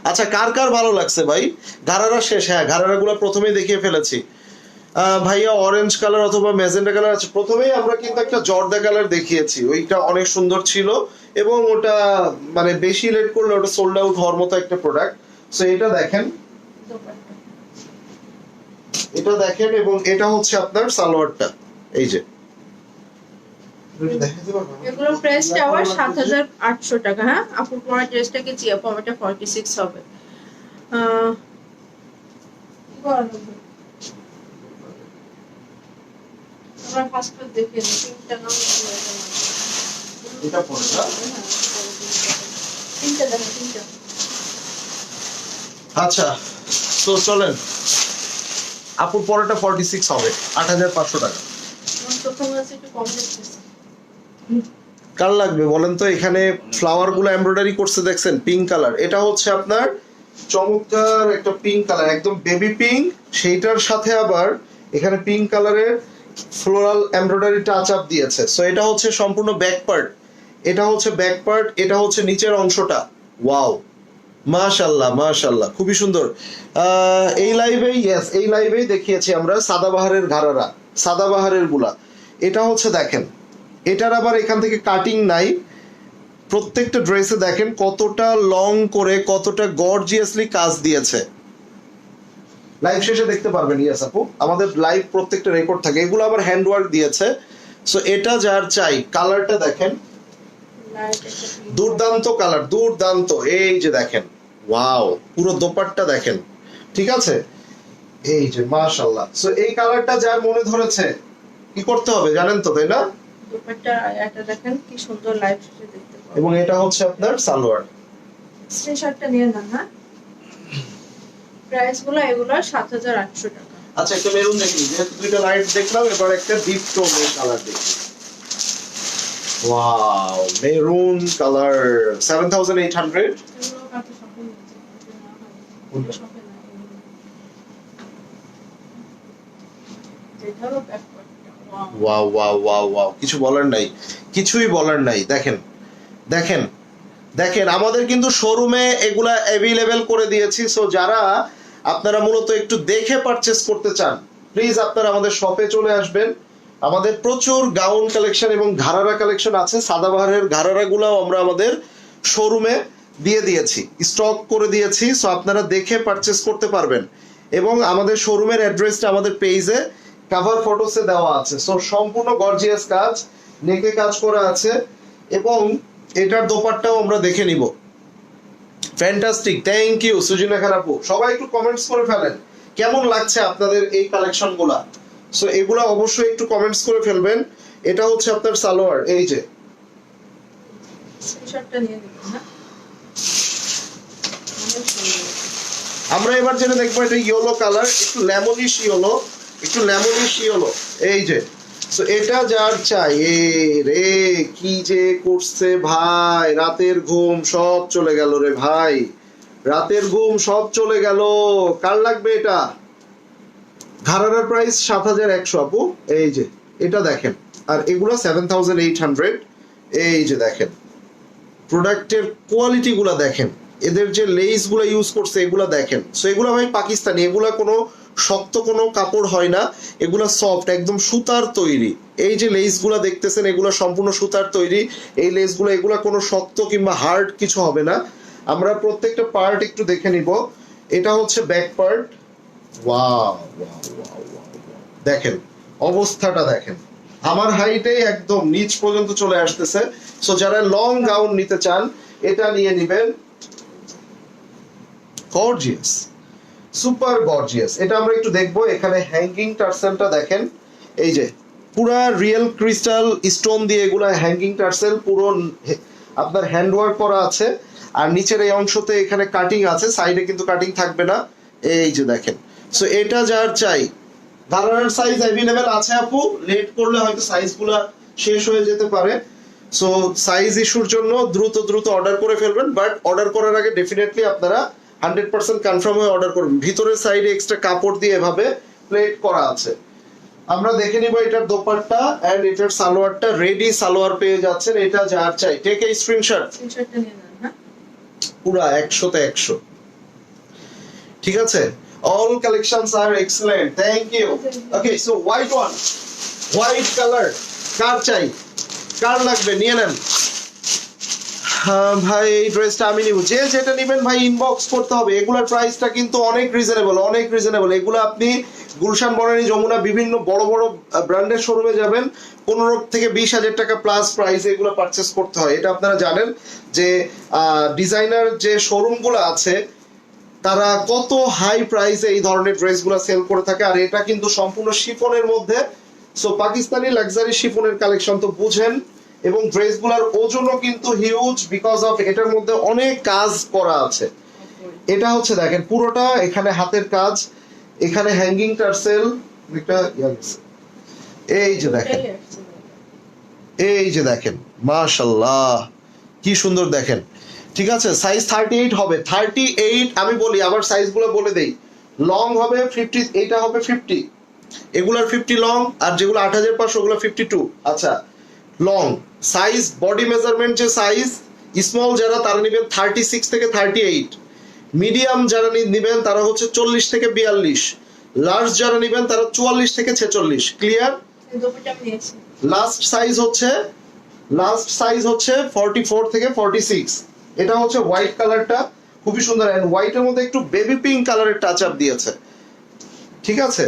S2: আচ্ছা, কার কার ভালো লাগছে ভাই? ঘাড়ারা শেষ, হ্যাঁ ঘাড়ারা গুলো প্রথমেই দেখিয়ে ফেলেছি। ভাইয়া অরেঞ্জ কালার অথবা ম্যাজেন্টা কালার আছে। প্রথমেই আমরা কিন্তু একটা জর্দা কালার দেখিয়েছি, ওইটা অনেক সুন্দর ছিল এবং ওটা মানে বেশি লেট করলে ওটা সোল্ড আউট হওয়ার মতো একটা প্রোডাক্ট। সো এটা দেখেন,
S1: দোপাট্টা।
S2: এটা দেখেন, এবং এটা হচ্ছে আপনার সালোয়ারটা, এই যে
S1: এগুলো প্রাইসটা আবার 7,800 টাকা। হ্যাঁ, আপুর পরা ড্রেসটা কি জিয়া পমাটা 46 হবে। আমরা ফার্স্ট দেখে নিই তিনটা নাম
S2: এটা পরে না?
S1: তিনটা দেখো, তিনটা।
S2: আচ্ছা, তো চলেন, আপুর পরেটা 46 হবে, 8,500 টাকা।
S1: আমার প্রথম আছে একটু কম দেখতেছি।
S2: কার লাগবে বলেন তো? এখানে ফ্লাওয়ার গুলো এমব্রয়ডারি করছে দেখছেন, পিঙ্ক কালার। এটা হচ্ছে আপনার চমৎকার একটা পিঙ্ক কালার, একদম বেবি পিঙ্ক, সেইটার সাথে আবার এখানে পিঙ্ক কালারের ফ্লোরাল এমব্রয়ডারি টাচ আপ দিয়েছে। সো এটা হচ্ছে সম্পূর্ণ ব্যাক পার্ট, এটা হচ্ছে ব্যাক পার্ট, এটা হচ্ছে নিচের অংশটা। ওয়াও, মাশাআল্লাহ মাশাআল্লাহ, খুবই সুন্দর। এই লাইভেই, ইয়েস এই লাইভেই দেখিয়েছি আমরা সাদাবাহারের ঘাড়ারা, সাদাবাহারের গুলা। এটা হচ্ছে দেখেন, এটার আবার এখান থেকে কাটিং নাই। প্রত্যেকটা ড্রেসে দেখেন কতটা লং করে, কতটা গর্জিয়াসলি কাজ দিয়েছে। লাইভ শেষে দেখতে পারবেন, ইয়েস আপু, আমাদের লাইভ প্রত্যেকটা রেকর্ড থাকে। এগুলো আবার হ্যান্ডওয়ার্ক দিয়েছে। সো এটা যার চাই, কালারটা দেখেন, দুর্দান্ত কালার, দুর্দান্ত। এই যে দেখেন, ওয়াও, পুরো দোপাট্টা দেখেন, ঠিক আছে? এই যে মাশাআল্লাহ। সো এই কালারটা যার মনে ধরেছে কি করতে হবে জানেন তো, তাই না?
S1: দুপাট্টা এটা দেখেন কি সুন্দর লাইভ শেষে দেখতে পাবেন।
S2: এবং এটা হচ্ছে আপনার সালোয়ার।
S1: স্ক্রিনশটটা নিয়ে নেন না। প্রাইস গুলো এগুলো ৭৮০০ টাকা।
S2: আচ্ছা একটা মেরুন দেখি, যেহেতু দুইটা লাইট দেখলাম এবার একটা ডিপ টোন কালার দেখি। Wow, maroon colour 7800।
S1: এগুলো কাছে শপে নিয়েছে, না হয়
S2: কোনটা?
S1: শপে না। যেটারও ব্যাকপার্টটা wow.
S2: Wow wow wow wow, কিছু বলার নাই, কিছুই বলার নাই। দেখেন দেখেন দেখেন, আমাদের কিন্তু শোরুমে এগুলা অ্যাভেলেবেল করে দিয়েছি। সো যারা আপনারা মূলত একটু দেখে পারচেস করতে চান, প্লিজ আপনারা আমাদের শপে চলে আসবেন। আমাদের প্রচুর গাউন কালেকশন এবং ঘারারা কালেকশন আছে। সাদাবাহারের ঘারারা গুলাও আমরা আমাদের শোরুমে দিয়ে দিয়েছি, স্টক করে দিয়েছি। সো আপনারা দেখে পারচেস করতে পারবেন। এবং আমাদের শোরুমের অ্যাড্রেসটা আমাদের পেজে কভার ফটোসে দেওয়া আছে। সো সম্পূর্ণ গর্জিয়াস কাজ, নেকে কাজ করা আছে। এবং এটার দোপাট্টাও আমরা দেখে নিব। ফ্যান্টাস্টিক, থ্যাংক ইউ সুজিনা খারাপু। সবাই একটু কমেন্টস করে ফেলেন কেমন লাগছে আপনাদের এই কালেকশনগুলা। সো এগুলা অবশ্যই একটু কমেন্টস করে ফেলবেন। এটা হচ্ছে আপনার সালোয়ার, এই যে
S1: স্ক্রিনশটটা নিয়ে নেবেন না। অনেক সুন্দর।
S2: আমরা এবার যেটা দেখবো এটা ইয়েলো কালার, একটু লেমনিশ ইয়েলো, একটু লেমনিশ ইয়েলো। এই যে সো এটা যার চাই, এ রে কি যে করছে ভাই, রাতের ঘুম সব চলে গেল রে ভাই, রাতের ঘুম সব চলে গেল। কার লাগবে এটা? ঘারারার প্রাইস ৭১০০ আপু। এই যে এটা দেখেন, আর এগুলো ৭৮০০। এই যে দেখেন প্রোডাক্টের কোয়ালিটি গুলা দেখেন, এদের যে লেস গুলা ইউজ করছে এগুলা দেখেন। সো এগুলা ভাই পাকিস্তানি, এগুলা কোনো শক্ত কোনো কাপড় হয় না, এগুলা সফট একদম সুতার তৈরি। এই যে লেস গুলা দেখতেছেন এগুলা সম্পূর্ণ সুতার তৈরি। এই লেস গুলা এগুলা কোনো শক্ত কিংবা হার্ড কিছু হবে না। আমরা প্রত্যেকটা পার্ট একটু দেখে নিব। এটা হচ্ছে ব্যাক পার্ট। ওয়াও দেখেন অবস্থাটা দেখেন, আমার হাইটে একদম নিচ পর্যন্ত চলে আসতেছে। সো যারা লং গাউন নিতে চান এটা নিয়ে নেবেন। Gorgeous, super gorgeous. এটা আমরা একটু দেখবো। এখানে হ্যাঙ্গিং টার্সেলটা দেখেন, এই যে পুরা রিয়েল ক্রিস্টাল স্টোন দিয়ে এগুলা হ্যাঙ্গিং টার্সেল, পুরো আপনার হ্যান্ড ওয়ার্ক করা আছে। আর নিচের এই অংশতে এখানে কাটিং আছে, সাইডে কিন্তু কাটিং থাকবে না। এই যে দেখেন। সো এটা যার চাই, ঘারারার সাইজ অ্যাভেলেবেল আছে আপু, লেট করলে হয়তো সাইজগুলা শেষ হয়ে যেতে পারে। সো সাইজ ইস্যুর জন্য দ্রুত দ্রুত অর্ডার করে ফেলবেন। বাট অর্ডার করার আগে ডেফিনেটলি আপনারা 100% কনফার্ম হয়ে অর্ডার করবেন। ভিতরের সাইডে এক্সট্রা কাপড় দিয়ে এভাবে প্লেট করা আছে। আমরা দেখে নিব এটার দোপাট্টা এন্ড এটার সালোয়ারটা। রেডি সালোয়ার পেয়ে যাচ্ছেন। এটা যার চাই টেক এ স্ক্রিনশট।
S1: স্ক্রিনশটটা নিয়ে নেন না।
S2: পুরা 100-তে 100। ঠিক আছে, all collections are excellent, thank you. Okay, so white one, white color কার চাই, কার লাগবে নিয়ে নেন। হ্যাঁ ভাই এই ড্রেসটা আমি নিব। যে যেটা নেবেন ভাই ইনবক্স করতে হবে। এগুলার প্রাইসটা কিন্তু অনেক রিজনেবল, অনেক রিজনেবল। এগুলো আপনি গুলশান, বনানী, যমুনা বিভিন্ন বড় বড় ব্র্যান্ডের শোরুমে যাবেন 15 থেকে 20,000 টাকা প্লাস প্রাইস এগুলো পারচেস করতে হয়। এটা আপনারা জানেন যে ডিজাইনার যে শোরুমগুলো আছে তারা কত হাই প্রাইসে এই ধরনের ড্রেসগুলো সেল করে থাকে। আর এটা কিন্তু সম্পূর্ণ শিফনের মধ্যে। সো পাকিস্তানি লাক্সারি শিফনের কালেকশন তো বুঝেন। এবং ড্রেসগুলোর ওজনও কিন্তু হিউজ, বিকজ অফ এটার মধ্যে অনেক কাজ করা আছে। এটা হচ্ছে দেখেন পুরোটা এখানে হাতের কাজ, এখানে হ্যাঙ্গিং টার্সেল, একটা এই যে দেখেন, এই যে দেখেন মাশাআল্লাহ কি সুন্দর দেখেন। ঠিক আছে, সাইজ 38 হবে। 38 আমি বলি আবার সাইজগুলো বলে দেই। লং হবে 50, এইটা হবে 50, এগুলার 50 লং, আর যেগুলো 8500 ওগুলো 52। আচ্ছা লং সাইজ, বডি মেজারমেন্ট যে সাইজ, স্মল যারা তারা নেবেন 36 থেকে 38, মিডিয়াম যারা নেবেন তারা হচ্ছে 40 থেকে 42, লার্জ যারা নেবেন তারা 44 থেকে 46। ক্লিয়ার? লাস্ট সাইজ হচ্ছে 44 থেকে 46। এটা হচ্ছে হোয়াইট কালারটা, খুবই সুন্দর। এন্ড হোয়াইটের মধ্যে একটু বেবি পিঙ্ক কালারের টাচ আপ দিয়েছে। ঠিক আছে,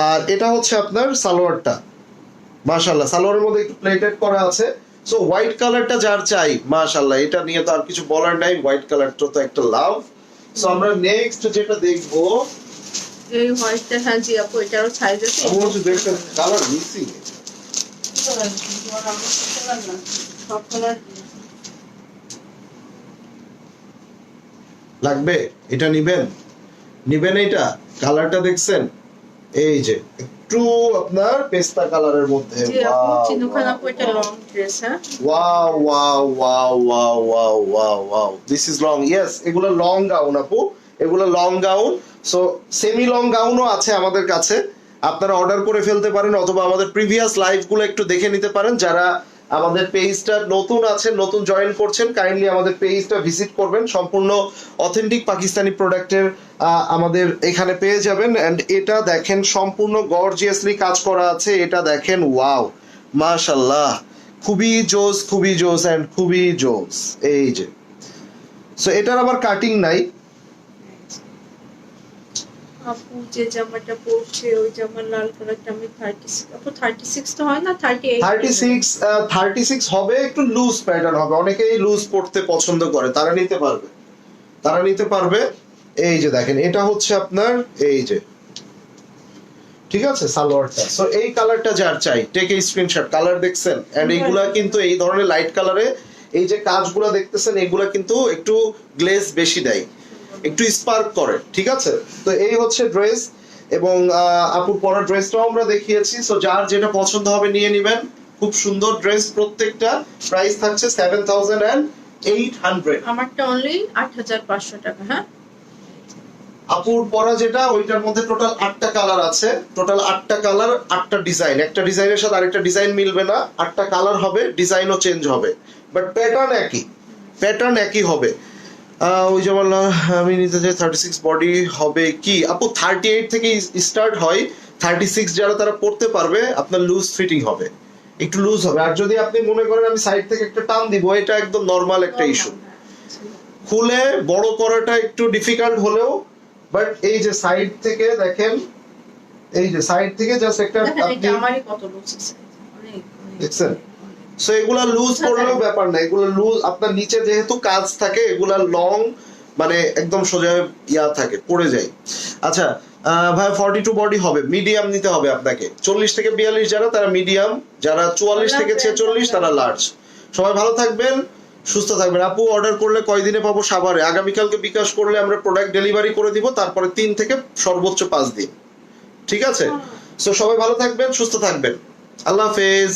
S2: আর এটা হচ্ছে আপনার সালোয়ারটা। মাশাআল্লাহ সালোয়ারের মধ্যে একটু প্লেটেড করা আছে। সো হোয়াইট কালারটা যার চাই মাশাআল্লাহ, এটা নিয়ে তো আর কিছু বলার নাই। হোয়াইট কালারটা তো একটা লাভ। সো আমরা নেক্সট যেটা দেখবো
S1: এই হোয়াইটটা, হ্যাঁ জি আপু এটারও সাইজ আছে।
S2: আমি বলছি দেখেন কালার মিসিং।
S1: সব কালার
S2: লাগবে? এটা নিবেন? নিবেন এটা? কালারটা দেখছেন? এই যে একটু আপনার পেস্তা কালারের মধ্যে।
S1: জি আপু চিনুখানা আপু এটা লং ড্রেস, হ্যাঁ
S2: wow wow wow wow wow wow wow, this is long. Yes, এগুলো লং গাউন আপু, এগুলো long gown. So semi long গাউনও আছে আমাদের কাছে, আপনারা অর্ডার করে ফেলতে পারেন, অথবা আমাদের প্রিভিয়াস লাইভগুলো একটু দেখে নিতে পারেন। যারা আমাদের পেজটা নতুন আছেন, নতুন জয়েন করছেন, কাইন্ডলি আমাদের পেজটা ভিজিট করবেন। সম্পূর্ণ অথেন্টিক পাকিস্তানি প্রোডাক্টের আমাদের এখানে পেয়ে যাবেন। এন্ড এটা দেখেন সম্পূর্ণ গর্জিয়াসলি কাজ করা আছে। এটা দেখেন, ওয়াও মাশাআল্লাহ, খুবই জোস, খুবই জোস এন্ড খুবই জোস। এই যে সো এটার আবার কাটিং নাই।
S1: আপু যে জামাটা পরছে ওই জামার লাল কালারটা আমি 36, আপু 36 তো হয় না, 38?
S2: 36 হবে, একটু লুজ প্যাটার্ন হবে। অনেকেই লুজ পড়তে পছন্দ করে, তারা নিতে পারবে, তারা নিতে পারবে। এই যে দেখেন, এটা হচ্ছে আপনার এই যে, ঠিক আছে, সালোয়ারটা। সো এই কালারটা যার চাই, টেক এই স্ক্রিনশট। কালার দেখছেন? এন্ড এইগুলা কিন্তু এই ধরনের লাইট কালারে, এই যে কাজগুলা দেখতেছেন, এগুলা কিন্তু একটু গ্লেজ বেশি দেয়, একটু স্পার্ক করে, ঠিক আছে। তো এই হচ্ছে ড্রেস, এবং আপুর পরা ড্রেসটাও আমরা দেখিয়েছি। সো যার যেটা পছন্দ হবে নিয়ে নেবেন। খুব সুন্দর ড্রেস প্রত্যেকটা। প্রাইস থাকছে 7800।
S1: আমারটা অনলি 8500 টাকা, হ্যাঁ।
S2: আপুর পরা যেটা, ওইটার মধ্যে টোটাল 8টা কালার আছে। টোটাল 8টা কালার, 8টা ডিজাইন। একটা ডিজাইনের সাথে আরেকটা ডিজাইন মিলবে না, 8টা কালার হবে, ডিজাইনও চেঞ্জ হবে, বাট প্যাটার্ন একই, প্যাটার্ন একই হবে। ওই যেমন আমি নিতে চাই 36 বডি হবে কি আপু? 38 থেকে স্টার্ট হয়। 36 যারা তারা পড়তে পারবে, আপনার লুজ ফিটিং হবে, একটু লুজ হবে। আর যদি আপনি মনে করেন আমি সাইড থেকে একটা টান দিব, এটা একদম নরমাল একটা ইস্যু। খুলে বড় করাটা একটু ডিফিকাল্ট হলেও, বাট এই যে সাইড থেকে দেখেন, এই যে সাইড থেকে জাস্ট একটা আপনি
S1: আমারই কত লুজ আছে, অনেক
S2: দেখছেন। সো এগুলা লুজ করলেও ব্যাপার না, এগুলো লুজ আপনার নিচে যেহেতু কাজ থাকে, এগুলা লং মানে একদম সোজা ইয়া থাকে, পড়ে যায়। আচ্ছা ভাই 42 বডি হবে, মিডিয়াম নিতে হবে আপনাকে। 40 থেকে 42 যারা, তারা মিডিয়াম, যারা 44 থেকে 46 তারা লার্জ। সবাই ভালো থাকবেন, সুস্থ থাকবেন। আপু অর্ডার করলে কয়দিনে পাবো? সাভারে আগামীকালকে বিকাশ করলে আমরা প্রোডাক্ট ডেলিভারি করে দিব, তারপরে 3 থেকে সর্বোচ্চ 5 দিন, ঠিক আছে। সো সবাই ভালো থাকবেন, সুস্থ থাকবেন, আল্লাহ হাফেজ।